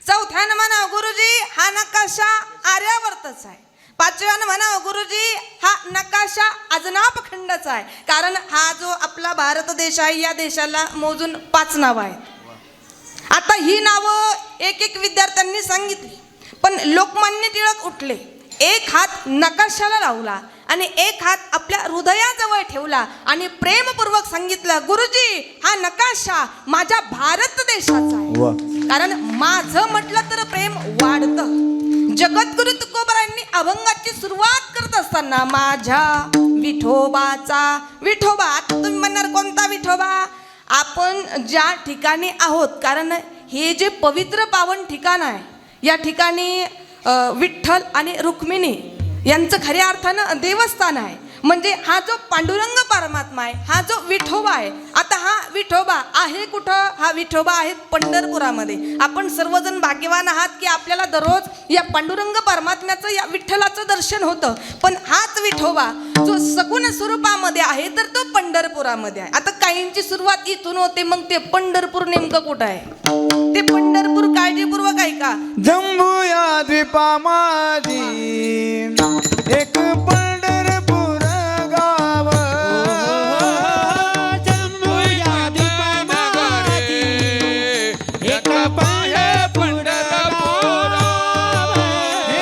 चौथ्यानं म्हणावं, गुरुजी हा नकाशा आर्यावर्तचा आहे. पाचव्यानं म्हणावं, गुरुजी हा नकाशा अजनाप खंडाचा आहे. कारण हा जो आपला भारत देश आहे, या देशाला मोजून 5 नावं आहेत. आता ही नावं एक एक विद्यार्थ्यांनी सांगितली, पण लोकमान्य टिळक उठले. एक हात नकाशाला लावला आणि एक हात आपल्या हृदयाजवळ ठेवला आणि प्रेमपूर्वक सांगितलं, गुरुजी हा नकाशा माझ्या भारत देशाचा आहे. कारण माझं म्हटलं तर प्रेम वाढतं. जगद्गुरु तुकोबरायांनी अभंगाची सुरुवात करत असताना माझ्या विठोबाचा. विठोबा, आता तुम्ही म्हणणार कोणता विठोबा? आपण ज्या ठिकाणी आहोत, कारण हे जे पवित्र पावन ठिकाण आहे, या ठिकाणी विठ्ठल आणि रुक्मिणी यांचं खऱ्या अर्थानं देवस्थान आहे. म्हणजे हा जो पांडुरंग परमात्मा आहे, हा जो विठोबा आहे. आता हा विठोबा आहे कुठं? हा विठोबा आहे पंढरपुरामध्ये. आपण सर्वजण भाग्यवान आहात की आपल्याला दररोज या पांडुरंग परमात्म्याचं, या विठ्ठलाचं दर्शन होतं. पण हाच विठोबा जो सगुण स्वरूपामध्ये आहे, तर तो पंढरपुरामध्ये आहे. आता काहींची सुरुवात इथून होते, मग ते पंढरपूर नेमकं कुठं आहे? ते पंढरपूर काळजीपूर्वक ऐका. जम्बू या द्वीपामादी एक पंढरपूर गाव. जम्बू या द्वीपामादी एक पंढरपूर गाव. हे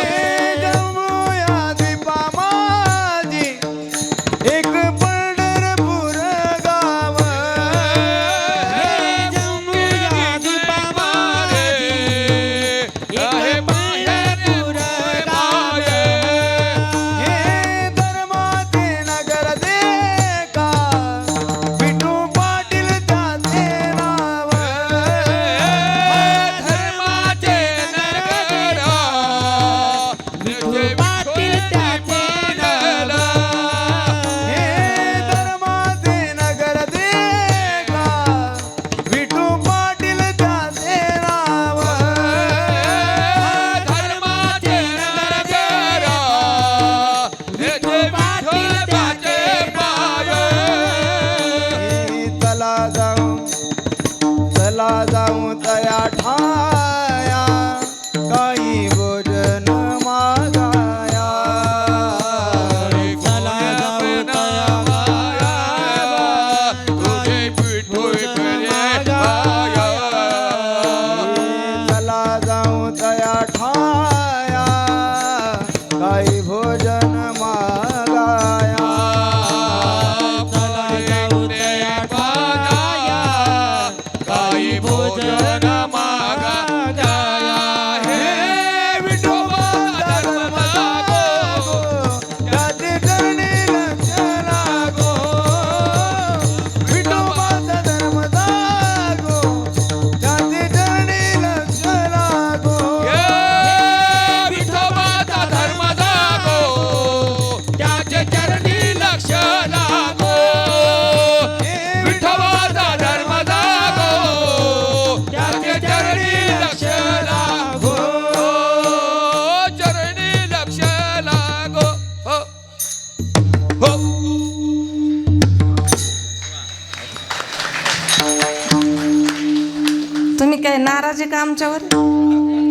आमच्यावर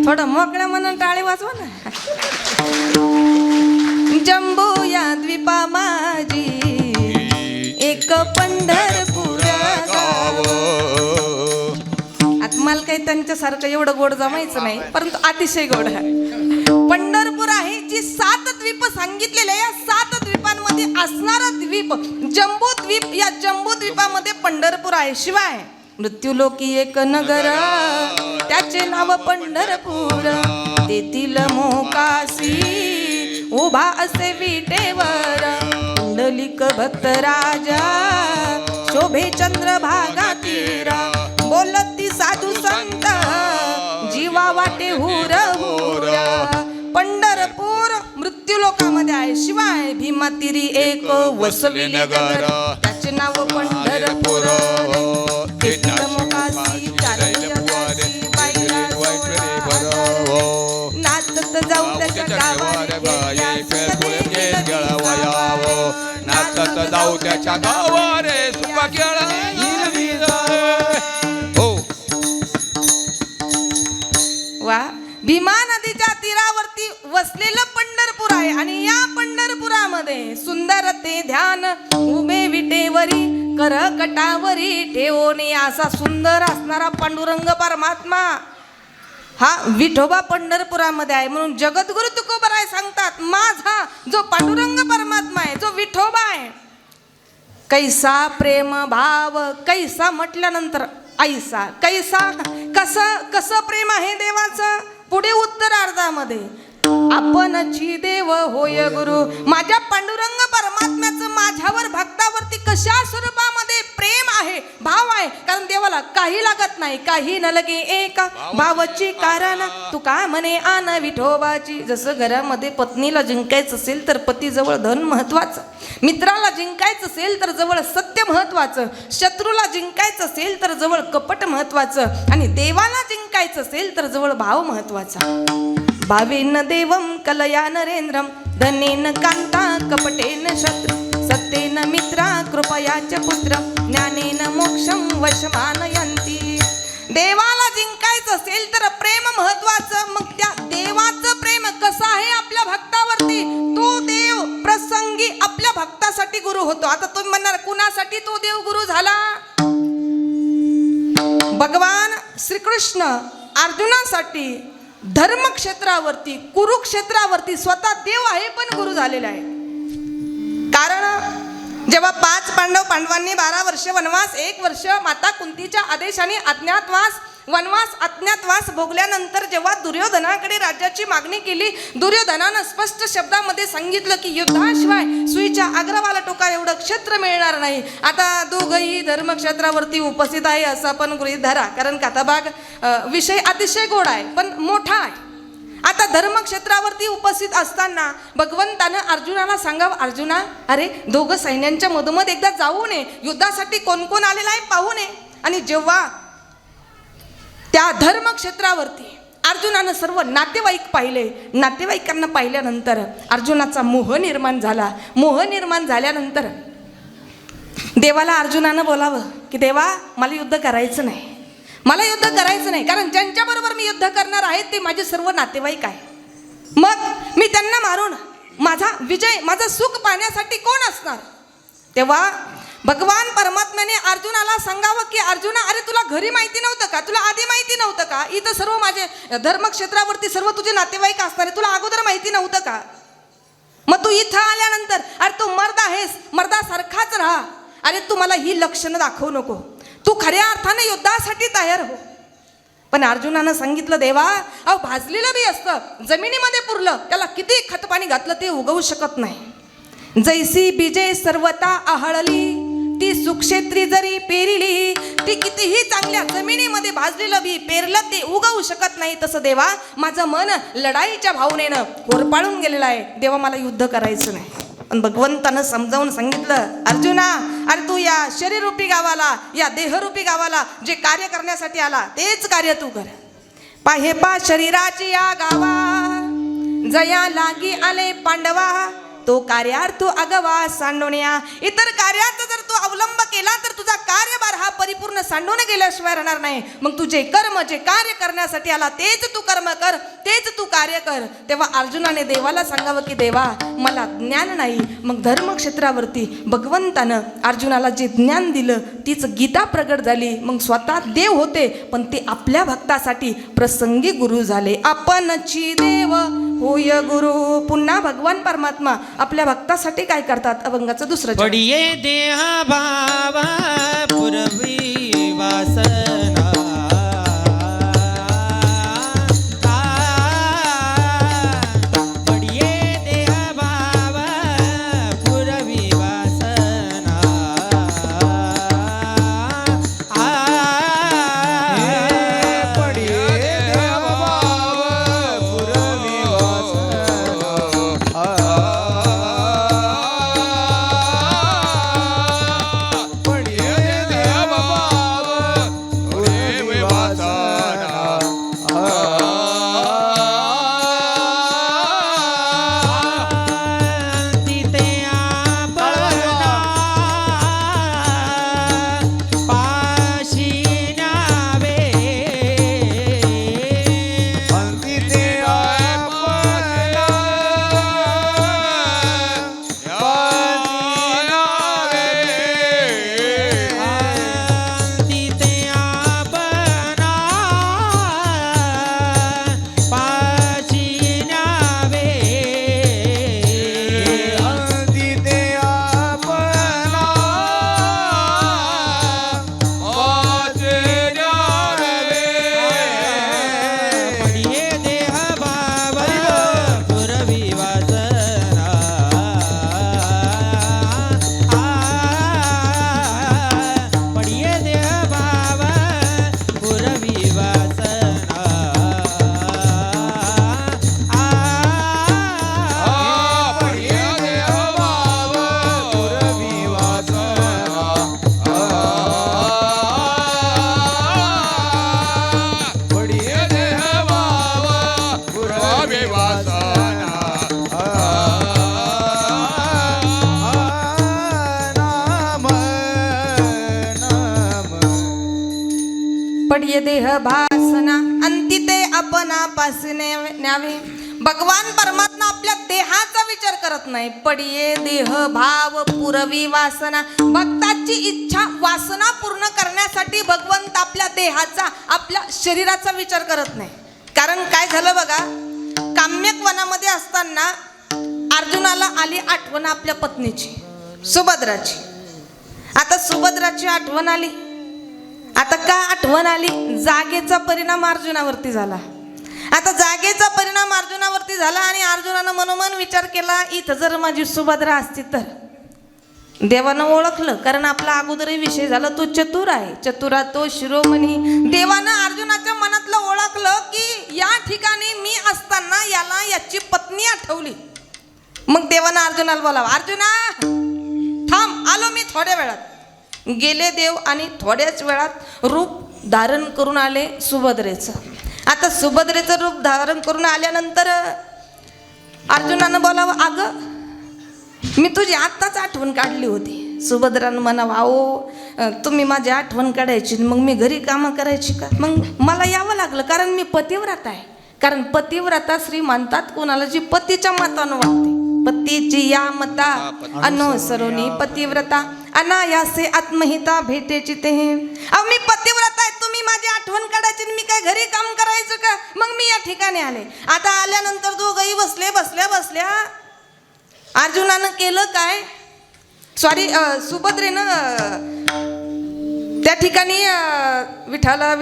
थोडं मोकळ्या म्हणून टाळे वाजवा ना. जम्बो या द्वीपा माझी एक पंढरपूर गाव. आता मला काही त्यांच्यासारखं एवढं गोड जमायचं नाही, परंतु अतिशय गोड आहे. पंढरपूर आहे जी 7 द्वीप सांगितलेले, या 7 द्वीपांमध्ये असणारा द्वीप जम्बू द्वीप. या जम्बू द्वीपामध्ये पंढरपूर आहे. शिवाय मृत्यूलोकी एक नगर, त्याचे नाव पंढरपूर. तेथील मोकासी उभा असे विटेवर, पुंडलिक भक्त राजा शोभे चंद्रभागा तीर. बोलती साधू संत जीवा वाटे हुर हुर. पंढरपूर मृत्यूलोकामध्ये आहे. शिवाय भीमातीरी एक वसविले नगर, त्याचे नाव पंढरपूर. तेथील मोकासी चालती आकाशी बाईला सोडा. नाचत जाऊ त्याच्या गावात नाचत जाऊ त्याच्या गावारे सुका खेळ. हो वा. भीमा नदीच्या तीरावरती वसलेलं पंढरपूर आहे. आणि या पंढरपुरामध्ये सुंदर ते ध्यान उभे विटेवरी करकटावरी ठेवणे असा सुंदर असणारा पांडुरंग परमात्मा हा विठोबा पंढरपुरामध्ये आहे. म्हणून जगद्गुरु तुकोबराय सांगतात, माझा जो पांडुरंग परमात्मा आहे, जो विठोबा आहे, कैसा प्रेम भाव कैसा म्हटल्यानंतर ऐसा कैसा. कसं प्रेम आहे देवाचं. पुढे उत्तरार्धामध्ये आपणची देव होय गुरु. माझ्या पांडुरंग परमात्म्याचं माझ्यावर भक्तावरती कशा स्वरूपामध्ये प्रेम आहे, भाव आहे. कारण देवाला काही लागत नाही, काही न लगे एका भावाची कारण तू काय म्हणे आन विठोबाची. जसं घरामध्ये पत्नीला जिंकायचं असेल तर पतीजवळ धन महत्वाचं, मित्राला जिंकायचं असेल तर जवळ सत्य महत्वाचं, शत्रूला जिंकायचं असेल तर जवळ कपट महत्वाचं, आणि देवाला जिंकायचं असेल तर जवळ भाव महत्वाचा. भावेन देवम कलया नरेंद्रम, धनेन कांता कपटेन शत्रु, सत्तेन मित्रा कृपयाच पुत्र, ज्ञानेन मोक्षम वशमानयंती. देवाला जिंकायचं असेल तर प्रेम महत्वाचं. मग त्या देवाचं प्रेम कसं आहे आपल्या भक्तावरती. तो देव प्रसंगी आपल्या भक्तासाठी गुरु होतो. आता तुम्ही म्हणणार कुणासाठी तो देव गुरु झाला. भगवान श्रीकृष्ण अर्जुनासाठी धर्मक्षेत्रावरती कुरुक्षेत्रावरती स्वतः देव आहे पण गुरु झालेला आहे. कारण जेव्हा 5 पांडवांनी 12 वर्ष वनवास, 1 वर्ष माता कुंतीच्या आदेशाने अज्ञातवास भोगल्यानंतर जेव्हा दुर्योधनाकडे राज्याची मागणी केली, दुर्योधनानं स्पष्ट शब्दामध्ये सांगितलं की युद्धाशिवाय सुईच्या अग्रवाला टोका एवढं क्षेत्र मिळणार नाही. आता दोघंही धर्मक्षेत्रावरती उपस्थित आहे असं आपण गृहीत धरा. कारण कथाभाग विषय अतिशय गोड आहे पण मोठा आहे. आता धर्मक्षेत्रावरती उपस्थित असताना भगवंतानं अर्जुनाला सांगावं, अर्जुना अरे दोघं सैन्यांच्या मधोमध एकदा जाऊ नये, युद्धासाठी कोण कोण आलेला आहे पाहू नये. आणि जेव्हा त्या धर्मक्षेत्रावरती अर्जुनानं सर्व नातेवाईक पाहिले, नातेवाईकांना पाहिल्यानंतर अर्जुनाचा मोह निर्माण झाला. मोह निर्माण झाल्यानंतर देवाला अर्जुनानं बोलावं की देवा मला युद्ध करायचं नाही, मला युद्ध करायचं नाही. कारण ज्यांच्याबरोबर मी युद्ध करणार आहे ते माझे सर्व नातेवाईक आहे. मग मी त्यांना मारून माझा विजय, माझं सुख पाहण्यासाठी कोण असणार. तेव्हा भगवान परमात्म्याने अर्जुनाला सांगावं की अर्जुना अरे तुला घरी माहिती नव्हतं का, तुला आधी माहिती नव्हतं का, इथं सर्व माझे धर्मक्षेत्रावरती सर्व तुझे नातेवाईक असणारे, तुला अगोदर माहिती नव्हतं का. मग तू इथं आल्यानंतर अरे तू मर्द आहेस, मर्दासारखाच राहा. अरे तू मला ही लक्षणं दाखवू नको, तू खऱ्या अर्थाने युद्धासाठी तयार हो. पण अर्जुनानं सांगितलं देवा अहो भाजलेलं बी असतं जमिनीमध्ये पुरलं, त्याला किती खतपाणी घातलं ते उगवू शकत नाही. जैसी बीजे सर्वता आहळली, ती सुक्षेत्री जरी पेरिली, ती कितीही चांगल्या जमिनीमध्ये भाजलेलं बी पेरलं ते उगवू शकत नाही. तसं देवा माझं मन लढाईच्या भावनेनं होरपाळून गेलेलं आहे. देवा मला युद्ध करायचं नाही. पण भगवंतानं समजावून सांगितलं अर्जुना अरे तू या शरीररूपी गावाला, या देहरूपी गावाला जे कार्य करण्यासाठी आला तेच कार्य तू कर. पाहे पा शरीराची या गावा, जया लागी आले पांडवा, तो कार्यार्थ अगवा सांडोण्या. इतर कार्यात जर तू अवलंब केला तर तुझा कार्यभार हा परिपूर्ण सांडून गेल्याशिवाय राहणार नाही. मग तुझे कर्म जे कार्य करण्यासाठी आला तेच तू कर्म कर, तेच तू कार्य कर. तेव्हा अर्जुनाने देवाला सांगावं की देवा मला ज्ञान नाही. मग धर्मक्षेत्रावरती भगवंतानं अर्जुनाला जे ज्ञान दिलं तीच गीता प्रगट झाली. मग स्वतः देव होते पण ते आपल्या भक्तासाठी प्रसंगी गुरु झाले. आपणची देव होय गुरु. पुन्हा भगवान परमात्मा आपल्या भक्तासाठी काय करतात? अभंगाचं दुसरं चरण. पडिये देह भाव पुरवी वासना. पडिये देह भाव पुरवी वासना. पडिये देह भाव पुरवी पडिये देह भासना अंती ते आपणापासने न्यावे. भगवान परमात्मा आपल्या देहाचा विचार करत नाही. पडिये देह भाव पुरवी वासना. भक्ताची इच्छा वासना पूर्ण करण्यासाठी भगवंत आपल्या देहाचा आपल्या शरीराचा विचार करत नाही. कारण काय झालं बघा, काम्यक वनामध्ये असताना अर्जुनाला आली आठवण आपल्या पत्नीची सुभद्राची. आता सुभद्राची आठवण आली. आता का आठवण आली? जागेचा परिणाम अर्जुनावरती झाला. आता जागेचा परिणाम अर्जुनावरती झाला आणि अर्जुनानं मनोमन विचार केला, इथं जर माझी सुभद्रा असती तर. देवानं ओळखलं, कारण आपला अगोदरही विषय झाला, तो चतुर आहे. चतुरा तो शिरोमणी. देवानं अर्जुनाच्या मनातलं ओळखलं की या ठिकाणी मी असताना याला याची पत्नी आठवली. मग देवानं अर्जुनाला बोलावं, अर्जुना थांब, आलो मी थोड्या वेळात. गेले देव आणि थोड्याच वेळात रूप धारण करून आले सुभद्रेचं. आता सुभद्रेचं रूप धारण करून आल्यानंतर अर्जुनानं बोलावं, अगं मी तुझी आत्ताच आठवण काढली होती. सुभद्रानं म्हणावं, अहो तुम्ही माझी आठवण काढायची, मग मी घरी कामं करायची का? मग मला यावं लागलं, कारण मी पतिव्रता आहे. कारण पतिव्रता स्त्री म्हणतात कोणाला जी पतीच्या मतानं वागते. पतीची या मता अनुसरुनी पतिव्रता अनायासे आत्महिता भेटेची ते. अहो मी पतिव्रता आहे, तुम्ही माझी आठवण काढायची, मी काय घरी काम करायचं का? मग मी या ठिकाणी आले. आता आल्यानंतर दोघंही बसल्या अर्जुनानं केलं काय, सुभद्रेनं त्या ठिकाणी विठाला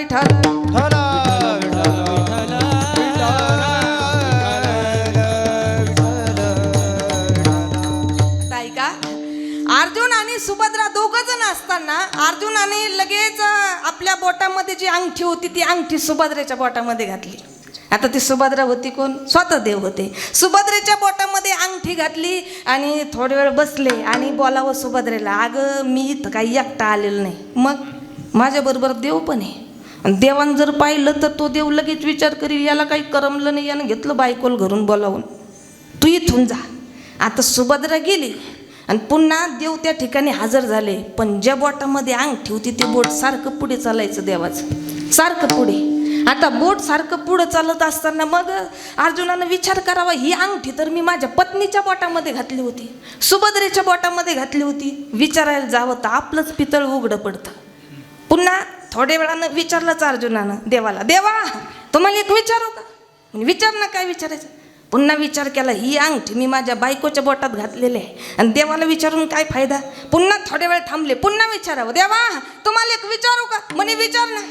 अर्जुन आणि सुभद्रा दोघं जण असताना अर्जुनाने लगेच आपल्या बोटामध्ये जी अंगठी होती ती अंगठी सुभद्रेच्या बोटामध्ये घातली. आता ती सुभद्रा होती कोण? स्वतः देव होते. सुभद्रेच्या बोटामध्ये अंगठी घातली आणि थोडे वेळ बसले आणि बोलावं सुभद्रेला, अगं मी इथं काही एकटा आलेलं नाही, मग माझ्याबरोबर देव पण आहे. आणि देवानं जर पाहिलं तर तो देव लगेच विचार करी, याला काही करमलं नाही, यानं घेतलं बायकोल घरून बोलावून, तू इथून जा. आता सुभद्रा गेली आणि पुन्हा देव त्या ठिकाणी हजर झाले. पण ज्या बोटामध्ये अंगठी होती ते बोट सारखं पुढे चालायचं देवाचं, सारखं पुढे. आता बोट सारखं पुढं चालत असताना मग अर्जुनानं विचार करावा, ही अंगठी तर मी माझ्या पत्नीच्या बोटामध्ये घातली होती, सुभद्रेच्या बोटामध्ये घातली होती. विचारायला जावं तर आपलंच पितळ उघडं पडतं. पुन्हा थोड्या वेळानं विचारलंच अर्जुनानं देवाला, देवा तुम्हाला एक विचारू का? विचार ना, काय विचारायचं? पुन्हा विचार केला, ही अंगठी मी माझ्या बायकोच्या बोटात घातलेली आहे आणि देवाला विचारून काय फायदा? पुन्हा थोड्या वेळ थांबले, पुन्हा विचारावं, देवा तुम्हाला एक विचारू का? म्हणे विचार ना.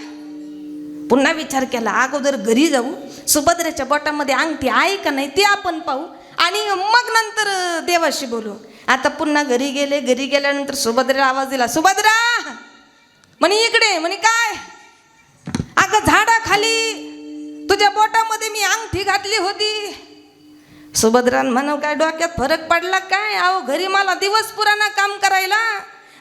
पुन्हा विचार केला, अगोदर घरी जाऊ, सुभद्रेच्या बोटामध्ये अंगठी आहे का नाही ते आपण पाहू आणि मग नंतर देवाशी बोलू. आता पुन्हा घरी गेले. घरी गेल्यानंतर सुभद्रेला आवाज दिला, सुभद्रा म्हणे इकडे. म्हणे काय? अगं झाडाखाली तुझ्या बोटामध्ये मी अंगठी घातली होती. सुभद्रान म्हणाव, काय डोक्यात फरक पडला काय? अहो घरी मला दिवस पुराणा काम करायला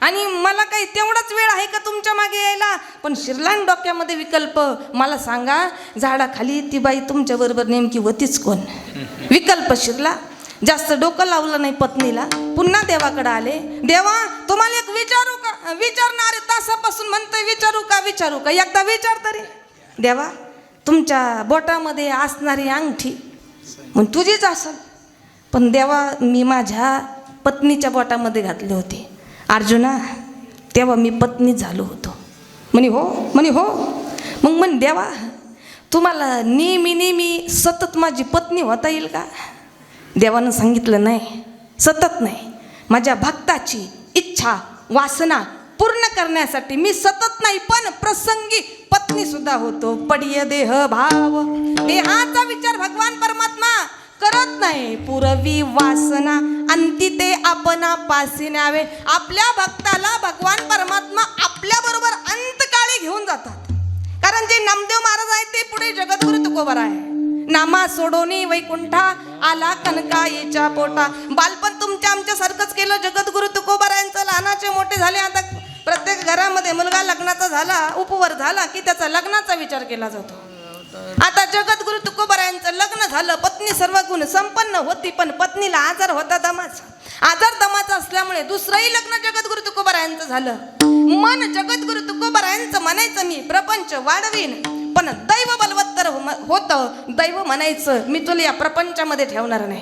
आणि मला काही तेवढाच वेळ आहे का तुमच्या मागे यायला? पण शिरलान डोक्यामध्ये विकल्प. मला सांगा, झाडाखाली ती बाई तुमच्या बरोबर नेमकी होतीच कोण? विकल्प शिरला. जास्त डोकं लावलं नाही पत्नीला. पुन्हा देवाकडे आले, देवा तुम्हाला एक विचारू का? विचारणारे तासापासून म्हणतोय विचारू का विचारू का, एकदा विचार तरी. देवा तुमच्या बोटामध्ये असणारी अंगठी मग तुझीच असेल, पण देवा मी माझ्या पत्नीच्या बोटामध्ये घातली होती. अर्जुना तेव्हा मी पत्नी झालो होतो. म्हणे हो. म्हणे हो. मग म्हणे देवा तुम्हाला नेहमी सतत माझी पत्नी होता येईल का? देवानं सांगितलं नाही, सतत नाही. माझ्या भक्ताची इच्छा वासना पूर्ण करण्यासाठी मी सतत नाही पण प्रसंगी पत्नी सुद्धा होतो. पडिय देह भाव, देहाचा विचार भगवान परमात्मा करत नाही. पुरवी वासना अंती ते आपणा पासी न्यावे. आपल्या भक्ताला भगवान परमात्मा आपल्या बरोबर अंतकाळी घेऊन जातात. कारण जे नामदेव महाराज आहेत ते पुढे जगद्गुरु तुकोबर आहे. नामा सोडोनी वैकुंठा आला कनकाईच्या पोटा. बालपण तुमच्या आमच्या सारखंच केलं जगद्गुरु तुकोबारायांचं. लहानाचे मोठे झाले. आता प्रत्येक घरामध्ये मुलगा लग्नाचा झाला, उपवर झाला की त्याचा लग्नाचा विचार केला जातो. आता जगद्गुरु तुकोबारायांचं लग्न झालं, पत्नी सर्व गुण संपन्न होती, पण पत्नीला आजार होता दमाचा. आजार दमाचा असल्यामुळे दुसरंही लग्न जगद्गुरु तुकोबारायांचं झालं. मन जगद्गुरु तुकोबारायांचं म्हणायचं मी प्रपंच वाढवीन, पण दैव बलवत्तर होतं. दैव म्हणायचं मी तुला या प्रपंचामध्ये ठेवणार नाही.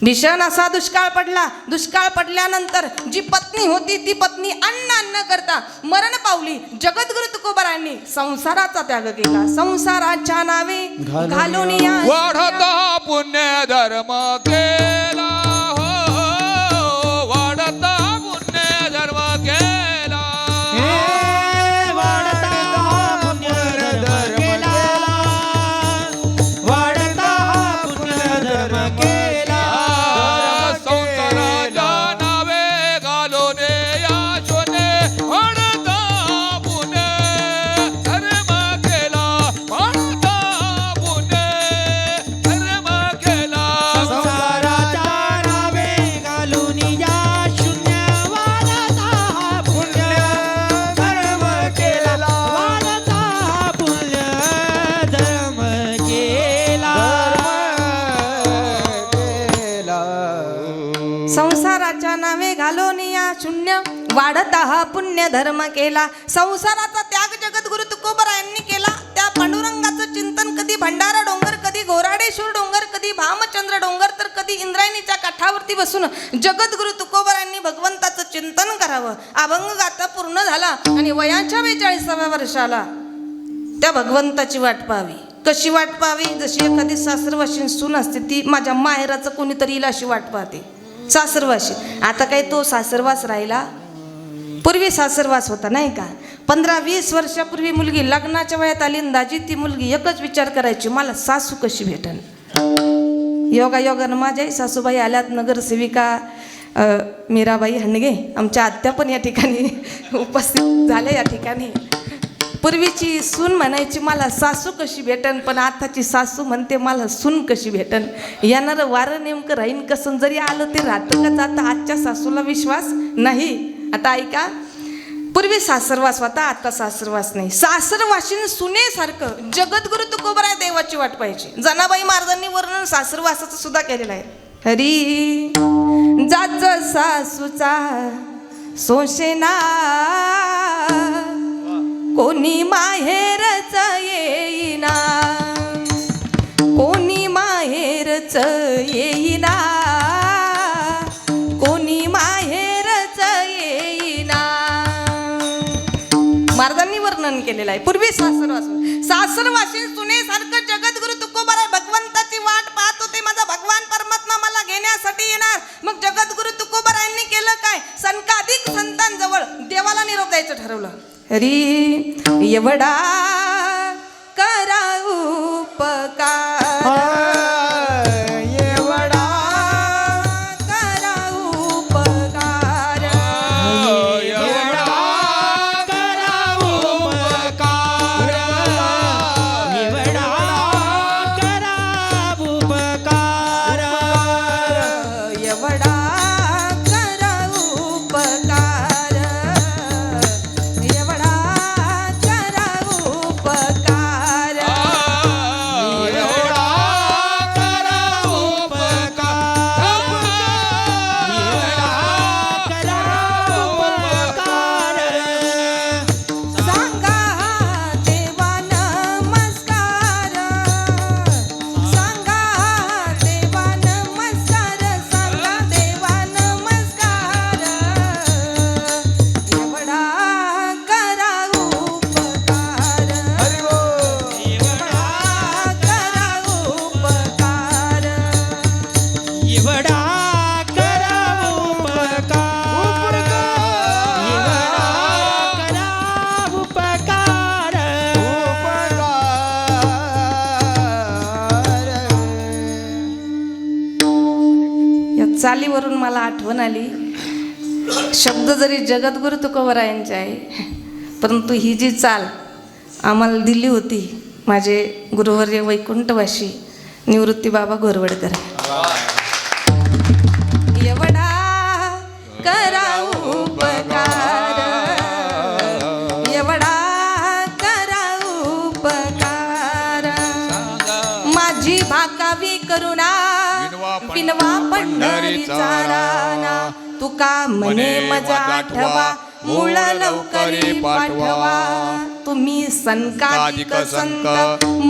भीषण असा दुष्काळ पडला. दुष्काळ पडल्यानंतर जी पत्नी होती ती पत्नी अन्न करता मरण पावली. जगद्गुरु तुकोबारायांनी संसाराचा त्याग केला. संसाराच्या नावे घालून या वाढता पुण्य धर्म केला, हो वाढता पुण्य धर्म केला. संसाराच्या नावे घालून या शून्य वाढता हा पुण्य धर्म केला. संसाराचा त्याग जगद्गुरु तुकोबारायांनी केला. त्या पांडुरंगाचं चिंतन कधी भंडारा डोंगर, कधी गोराडेश्वर डोंगर, कधी भामचंद्र डोंगर, तर कधी इंद्रायणीच्या काठावरती बसून जगद्गुरु तुकोबारायांनी भगवंताचं चिंतन करावं. अभंग गाथा पूर्ण झाला आणि वयाच्या 42व्या वर्षाला त्या भगवंताची वाट पाहावी. कशी वाट पाहावी? जशी एखादी सासरवाशी सून असते ती माझ्या माहेराचं कोणीतरी येईल अशी वाट पाहते. सासरवाशी. आता काही तो सासरवास राहिला? पूर्वी सासरवास होता नाही का? 15-20 वर्षापूर्वी मुलगी लग्नाच्या वयात आली दाजी, ती मुलगी एकच विचार करायची, मला सासू कशी भेटन. योगायोगानं माझ्याही सासूबाई आल्यात. नगरसेविका मीराबाई हंडगे आमच्या आत्या पण या ठिकाणी उपस्थित झाल्या या ठिकाणी. पूर्वीची सून म्हणायची मला सासू कशी भेटन, पण आताची सासू म्हणते मला सून कशी भेटन. येणारं वारं नेमकं राहीन कसं, जरी आलं ते राहतं का जातं, आजच्या सासूला विश्वास नाही. आता ऐका, पूर्वी सासरवास होता, आता सासरवास नाही. सासरवाशीन सुनेसारखं जगद्गुरु तुकोबाराय देवाची वाट पाहिजे. जनाबाई महाराजांनी वर्णन सासरवासाचं सुद्धा केलेलं आहे. हरी जाच सासूचा सोशेना कोणी माहेरच येईना, कोणी माहेरच येईना, कोणी माहेरच येईना. महाराजांनी वर्णन केलेलं आहे. पूर्वी सासरवासी सुनेसारखं जगद्गुरु तुकोबाराय भगवंताची वाट पाहत होते. माझा भगवान परमात्मा मला घेण्यासाठी येणार. मग जगद्गुरु तुकोबारायांनी केलं काय? संकाधिक संतांजवळ देवाला निरोप द्यायचं ठरवलं. हरी एवढा करा उपकार, एवढा करा उपकार, एवढा करा उपकार, एवढा करा उपकार, एवढा करा उपकार, एवढा करा उपकार. सांगा देवा नमस्कार, सांगा देवा नमस्कार, सांगा देवा नमस्कार. एवढा करा उपकार, एवढा करा उपकार, एवढा करा उपकार, या चालीवरून मला आठवण आली. शब्द जरी जगद्गुरु तुकोबारायांचे आहे, परंतु ही जी चाल आम्हाला दिली होती माझे गुरुवर्य वैकुंठवासी निवृत्ती बाबा घोरवडकर. एवढा करा उपकार, एवढा करा उपकार. माझी भाकावी करुणा विनवा पंढरीचा राना, तुका मने मजा आठवा मूळ लवकरी पाठवा. तुम्ही संकाधिक संत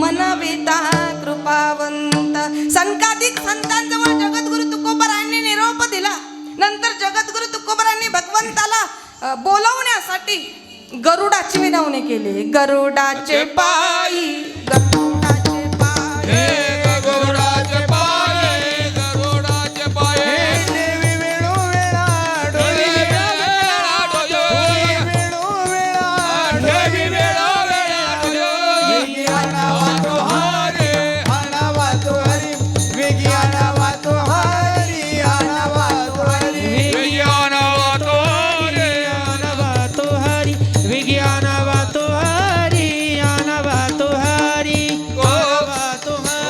मनविता कृपावंत. संकाधिक संतांजवळ जगद्गुरु तुकोबारायांनी निरोप दिला. नंतर जगद्गुरु तुकोबारायांनी भगवंताला बोलवण्यासाठी गरुडाची विनवणी केली. गरुडाचे पायी, गरुडाचे पायी, गरुडाचे पाय, गरुडाचे पाय, देवी वेळोवेळा डोळे, देवी वेळोवेळा डोळे, आणावा तो हरी, आणावा तो हरी, वेगी आणावा तो हरी, आणावा तो हरी, विज्ञानावा तो रे, आणावा तो हरी, वेगी आणावा तो हरी, आणावा तो हरी, आणावा तो हरी,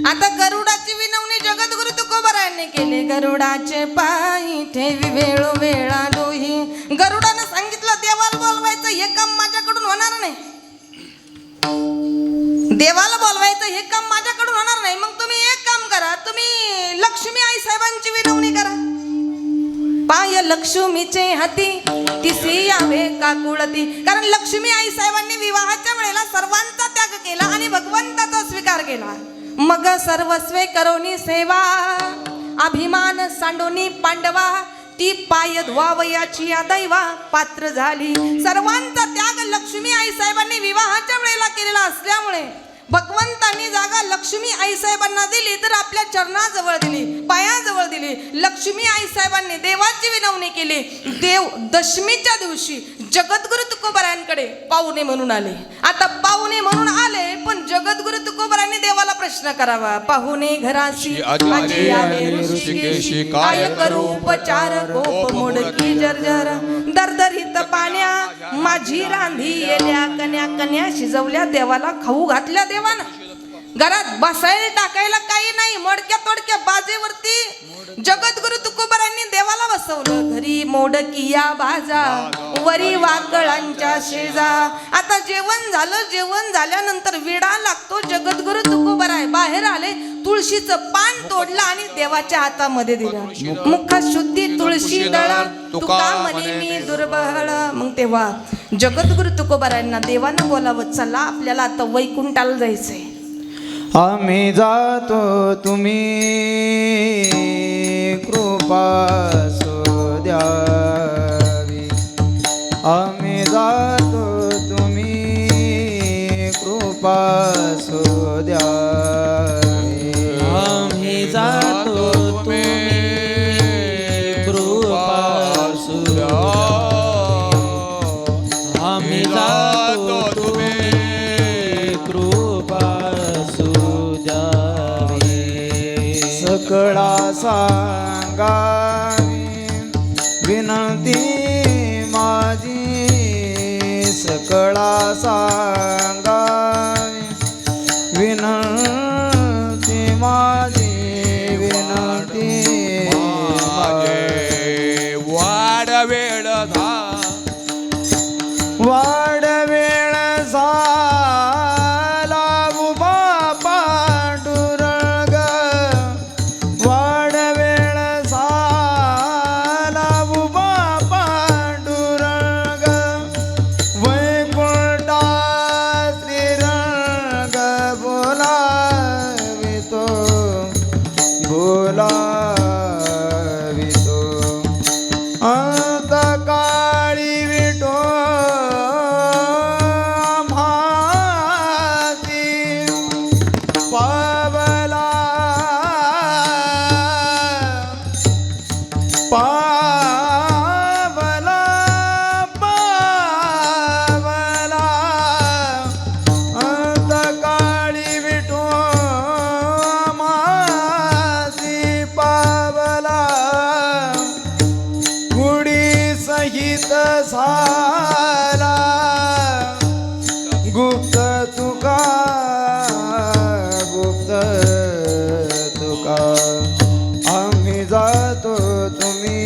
आता गरुडाची विनवणी जगद्गुरु तुकोबारायांनी केली. गरुडाचे पायी ठेवी वेळोवेळा डोही. गरुडानं सांगितलं देवाला बोलवायचं हे काम माझ्याकडून होणार नाही. देवाला बोलवायचं हे काम माझ्याकडून होणार नाही. मग तुम्ही एक काम करा, तुम्ही लक्ष्मी आई साहेबांची विनवणी करा. पाय लक्ष्मीचे हाती तिसी यावे काकुळती. कारण लक्ष्मी आई साहेबांनी विवाहाच्या वेळेला सर्वांचा त्याग केला आणि भगवंताचा स्वीकार केला. मग सर्वस्वे करोनी सेवा, अभिमान सांडोनी पांडवा. ती पाय धुवावयाची या दैवा पात्र झाली. सर्वांचा त्याग लक्ष्मी आई साहेबांनी विवाहाच्या वेळेला केलेला असल्यामुळे भगवंतांनी जागा लक्ष्मी आई साहेबांना दिली तर आपल्या चरणाजवळ दिली, पायाजवळ दिली. लक्ष्मी आई साहेबांनी देवाची विनवणी केली. देव दशमीच्या दिवशी जगद्गुरु तुकोबारायांकडे पाहुणे म्हणून आले. आता पाहुणे म्हणून आले, पण जगद्गुरु तुकोबारायांनी देवाला प्रश्न करावा. पाहुणे घराशी आजी आले ऋषिकेशी, काय करू उपचार गोप मोडकी जर्जर. दरदरीत पाण्या माझी रांधी येल्या, कन्या कन्या शिजवल्या देवाला खाऊ घातल्या देवानं. घरात बसायला टाकायला काही नाही, मोडक्या तोडक्या बाजेवरती जगद्गुरु तुकोबारायांनी देवाला बसवलं घरी मोडकिया भाजा वरी वाकळांच्या शेजा. आता जेवण झालं, जेवण झाल्यानंतर विडा लागतो. जगद्गुरु तुकोबाराय बाहेर आले, तुळशीचं पान तोडलं आणि देवाच्या हातामध्ये दिलं. मुखात शुद्धी तुळशी दळ तुका म्हणे मी दुर्बळ. मग तेव्हा जगद्गुरु तुकोबारायांना देवानं बोलावं, चला आपल्याला आता वैकुंठाला जायचंय. आम्ही जातो तुम्ही कृपा असू द्यावी. आम्ही जातो तुम्ही कृपा असू द्यावी. आम्ही जातो तुम्ही कृपा असू द्यावी. आम्ही जातो तुम्ही कृपा असू द्यावी. सकळा सांगावी विनंती माझी. सकळा सांगावी विनंती माझी. विनंती माझे वाड वेळ वाड वेळ झाला उभा पांडुरंग. वाड वेळ झाला उभा पांडुरंग. वैकुंठा श्रीरंग बोलावितो बोलावितो. अंतकाळी विठो आम्हासी पावला पावला पावला. अंतकाळी विठो आम्हासी पावला. गुढी सहित झाला गुप्त तुका गुप्त तुका. आम्ही जातो तुम्ही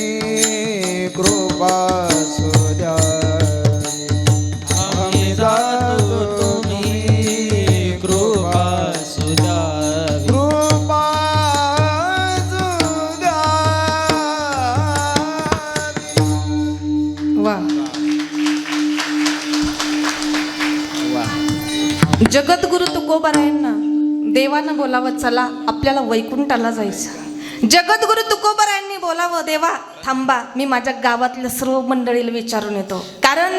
कृपा असू द्यावी. आम्ही जातो तुम्ही कृपा असू द्यावी. कृपा असू द्यावी. वा जगद्गुरु तुकोबारायांना देवानं बोलावं, चला आपल्याला वैकुंठाला जायचं. जगद्गुरु तुकोबारायांनी बोलावं, देवा थांबा, मी माझ्या गावातल्या सर्व मंडळीला विचारून येतो. कारण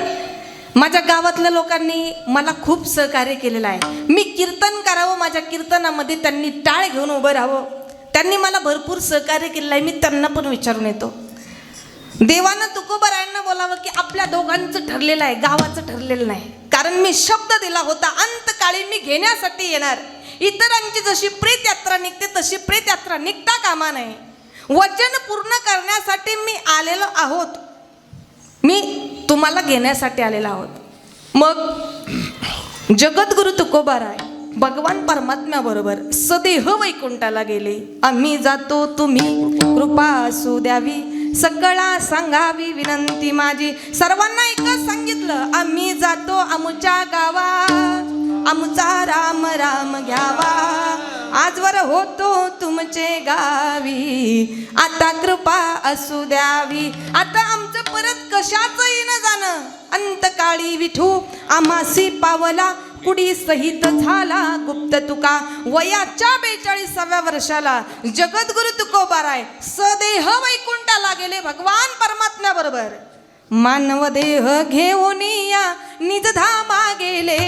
माझ्या गावातल्या लोकांनी मला खूप सहकार्य केलेलं आहे. मी कीर्तन करावं, माझ्या कीर्तनामध्ये त्यांनी टाळ घेऊन उभं राहावं. त्यांनी मला भरपूर सहकार्य केलेलं आहे. मी त्यांना पण विचारून येतो. देवानं तुकोबारायांना बोलावं की आपल्या दोघांचं ठरलेलं आहे, गावाचं ठरलेलं नाही. कारण मी शब्द दिला होता, अंतकाळी मी घेण्यासाठी येणार. इतरांची जशी प्रेत यात्रा निघते तशी प्रेत यात्रा निघता कामा नये. वचन पूर्ण करण्यासाठी मी आलेलो आहोत. मी तुम्हाला घेण्यासाठी आलेलो आहोत. मग जगद्गुरु तुकोबाराय भगवान परमात्म्याबरोबर सदेह वैकुंठाला गेले. आम्ही जातो तुम्ही कृपा असू द्यावी. सकळा सांगावी विनंती माझी. सर्वांना एकच सांगितलं, आम्ही जातो आमच्या गावा. आमचा राम राम घ्यावा. आजवर होतो तुमचे गावी. आता कृपा असू द्यावी. आता आमचं परत कशाचं येणं जाणं. अंतकाळी विठू आम्हासी पावला. कुडी सहित झाला गुप्त तुका. वयाच्या 42व्या वर्षाला जगद्गुरु तुकोबाराय सदेह वैकुंठाला गेले भगवान परमात्म्या बरोबर. मानव देह घेऊन या निजधामा गेले.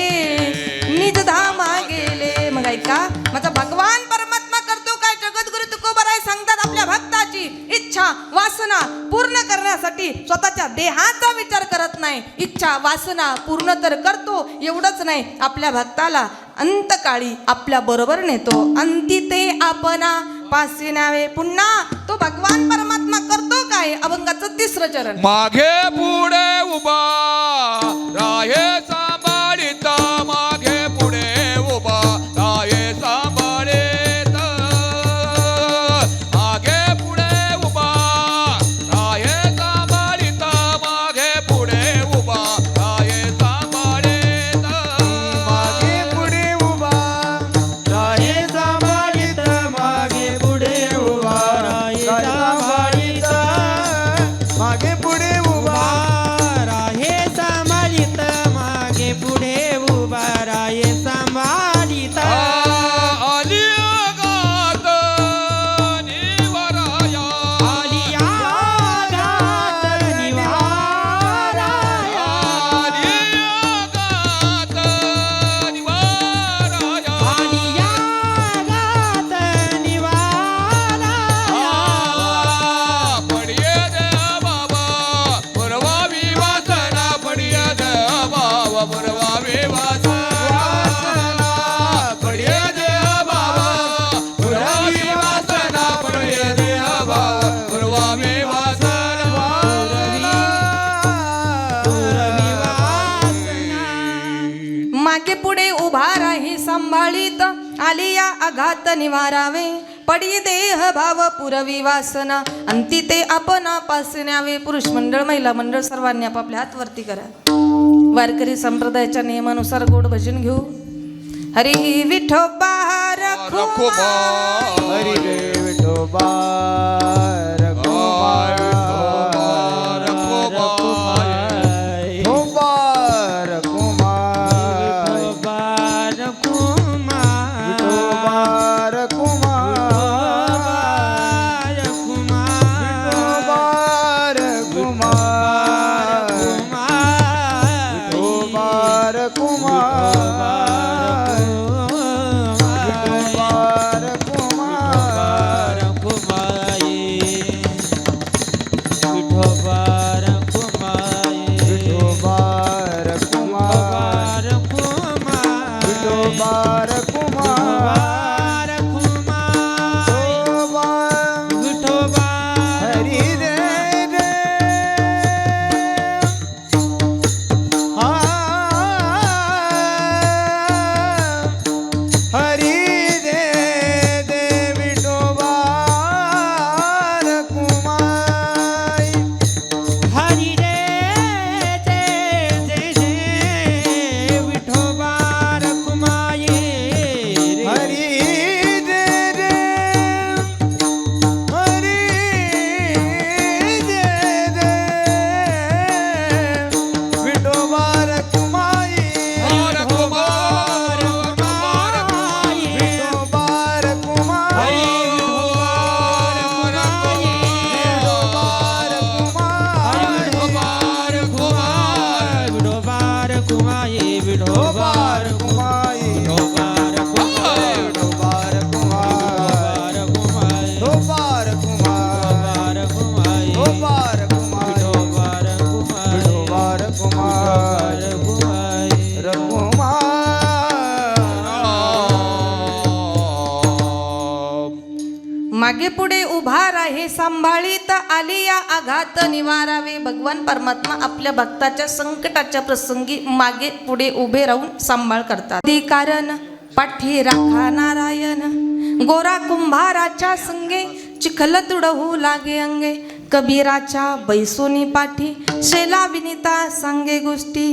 निजधामा गेले. मग ऐका, माझा भगवान परमात्मा करतो काय. जगद्गुरु तुकोबाराय सांगतात, आपल्या भक्ताची इच्छा वासना पूर्ण करण्यासाठी स्वतःच्या देहाचा विचार करत नाही. इच्छा वासना पूर्ण तर करतो, एवढंच नाही, आपल्या भक्ताला अंतकाळी आपल्या बरोबर नेतो. अंती ते आपणा पासी न्यावे. पुन्हा तो भगवान परमात्मा करतो काय. अभंगाचं 3रं चरण. मागे पुढे उभा राहे सांभाळिता. मागे पुढे उभा राहे सांभाळिता. मागे पुढे उभा राहे मागे पुढे उभा राही सांभाळीत आली या आघात निवारावे पडी देह भाव पुरवी वासना अंती ते आपणापास न्यावे. पुरुष मंडळ महिला मंडळ सर्वांनी आपापल्या हात वरती करा. वारकरी संप्रदायाच्या नियमानुसार गोड भजन घेऊ. हरी विठोबा रखुमा हरी रे विठोबा रखुमा मागे पुढे उभा राहे सांभाळीत आली या आघात निवारावे. भगवान परमात्मा आपल्या भक्ताच्या संकटाच्या प्रसंगी मागे पुढे उभे राहून सांभाळ करतात. कारण पाठी राखा नारायण गोरा कुंभाराच्या संगे चिखल तुडवू लागे अंगे कबीराच्या बैसोनी पाठी शेला विनिता सांगे गोष्टी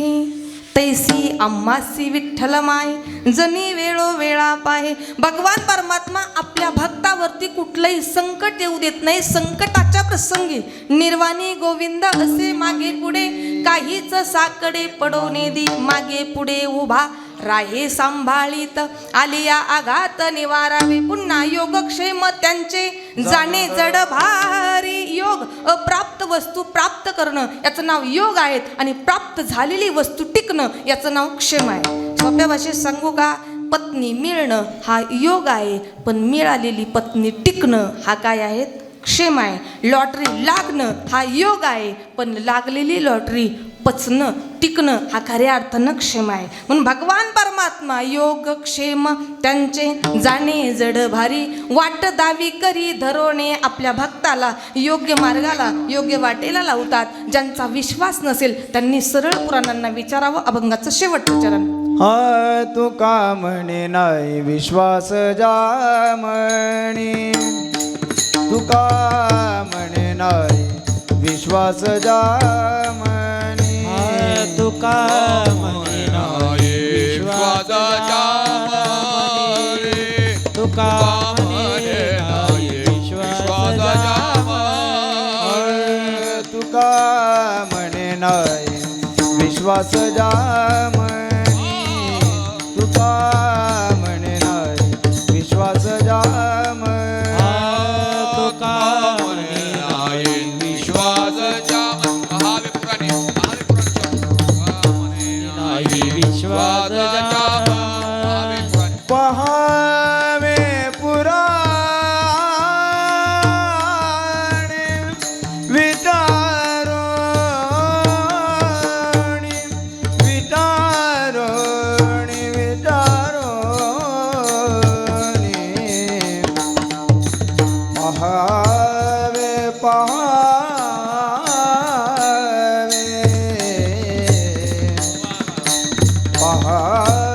तैसी आम्हासी विठ्ठल माय जनी वेळो वेळा पाहे. भगवान परमात्मा आपल्या भक्तावरती कुठलंही संकट येऊ देत नाही. संकटाच्या प्रसंगी निर्वाणी गोविंद असे मागे पुढे काहीच साकडे पडवणे दी मागे पुढे उभा राहे सांभाळीत आली या आघात निवारावे. पुन्हा योगक्षेम त्यांचे जाणे जड भारी. योग अप्राप्त वस्तू प्राप्त करणं याचं नाव योग आहेत आणि प्राप्त झालेली वस्तू टिकणं याचं नाव क्षेम आहे. सोप्या भाषेत सांगू का, पत्नी मिळणं हा योग आहे पण मिळालेली पत्नी टिकणं हा काय आहे, क्षेम आहे. लॉटरी लागणं हा योग आहे पण लागलेली लॉटरी पचणं टिकणं हा खऱ्या अर्थानं क्षेम आहे. म्हणून भगवान परमात्मा योग क्षेम त्यांचे जाणे जड भारी वाट दावी करी धरोणे आपल्या भक्ताला योग्य मार्गाला योग्य वाटेला लावतात. ज्यांचा विश्वास नसेल त्यांनी सरळ पुराणांना विचारावं. अभंगाचं शेवटचं चरण. हा तुका म्हणे नाही विश्वास जा म्हणे तुका म्हणे नाही विश्वास जा म्हणे तुका म्हणे नाही विश्वासाच्या मारे तुका म्हणे नाही विश्वासाच्या मारे तुका म्हणे नाही विश्वास जा म्हणे तुका म्हणे नाही विश्वास जा म्हणे तुका म्हणे नाही विश्वासाच्या महावे पुराणे नाही विश्वास जा पहावे पुराणे विचारोणी विचारोणी विचारोणी पहावे पहावे पहावे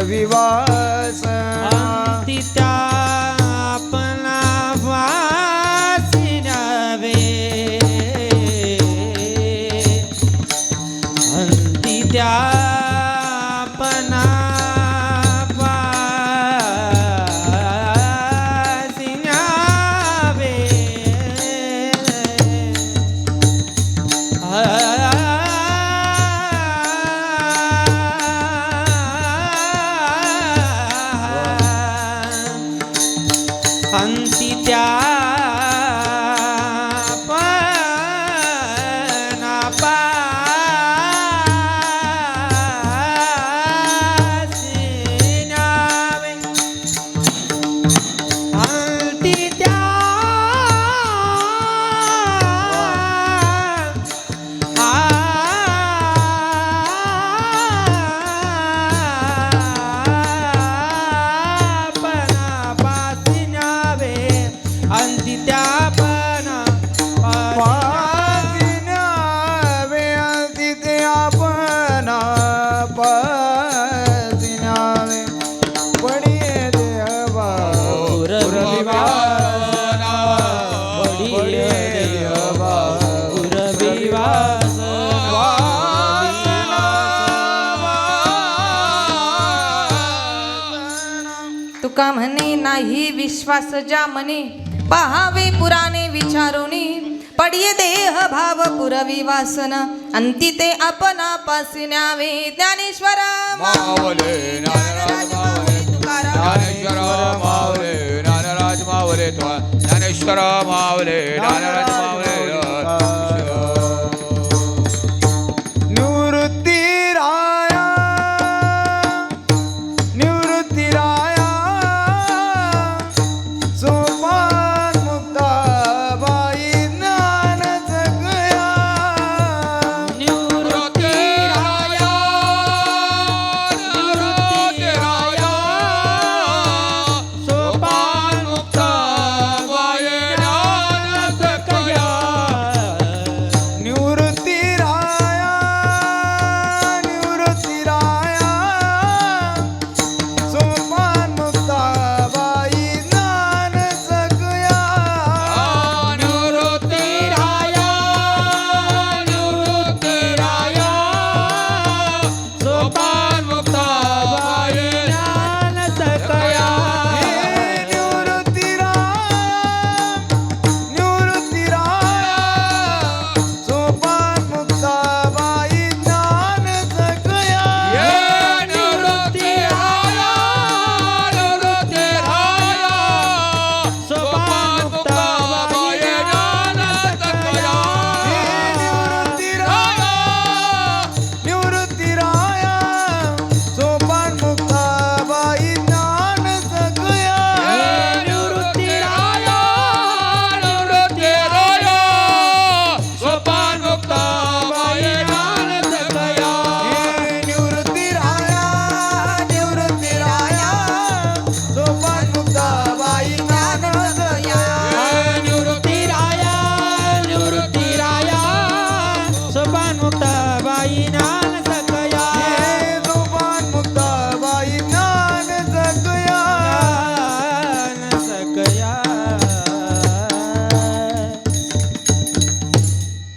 पुरविवास अंती त्या आपणा वासी न्यावे अंती त्या आपणा वासी न्यावे अंती त्या पणा पासी न्यावे अंती त्या आपणा पासी न्यावे अंती त्या आपणा पासी न्यावे अंती ते आपणा पासी न्यावे पडिये देवा पुरविवासना पडिये देवा पुरविवास तुका म्हणे नाही विश्वास ज्या मने पहावे पुराणे विचारोनी पडिये देह भाव पुरवी वासना अंती ते आपणा पासी न्यावे ज्ञानेश्वर मावले ज्ञानराज मावले ज्ञानेश्वर मावले ज्ञानराज मावले ज्ञानेश्वर मावले ज्ञानराज मावले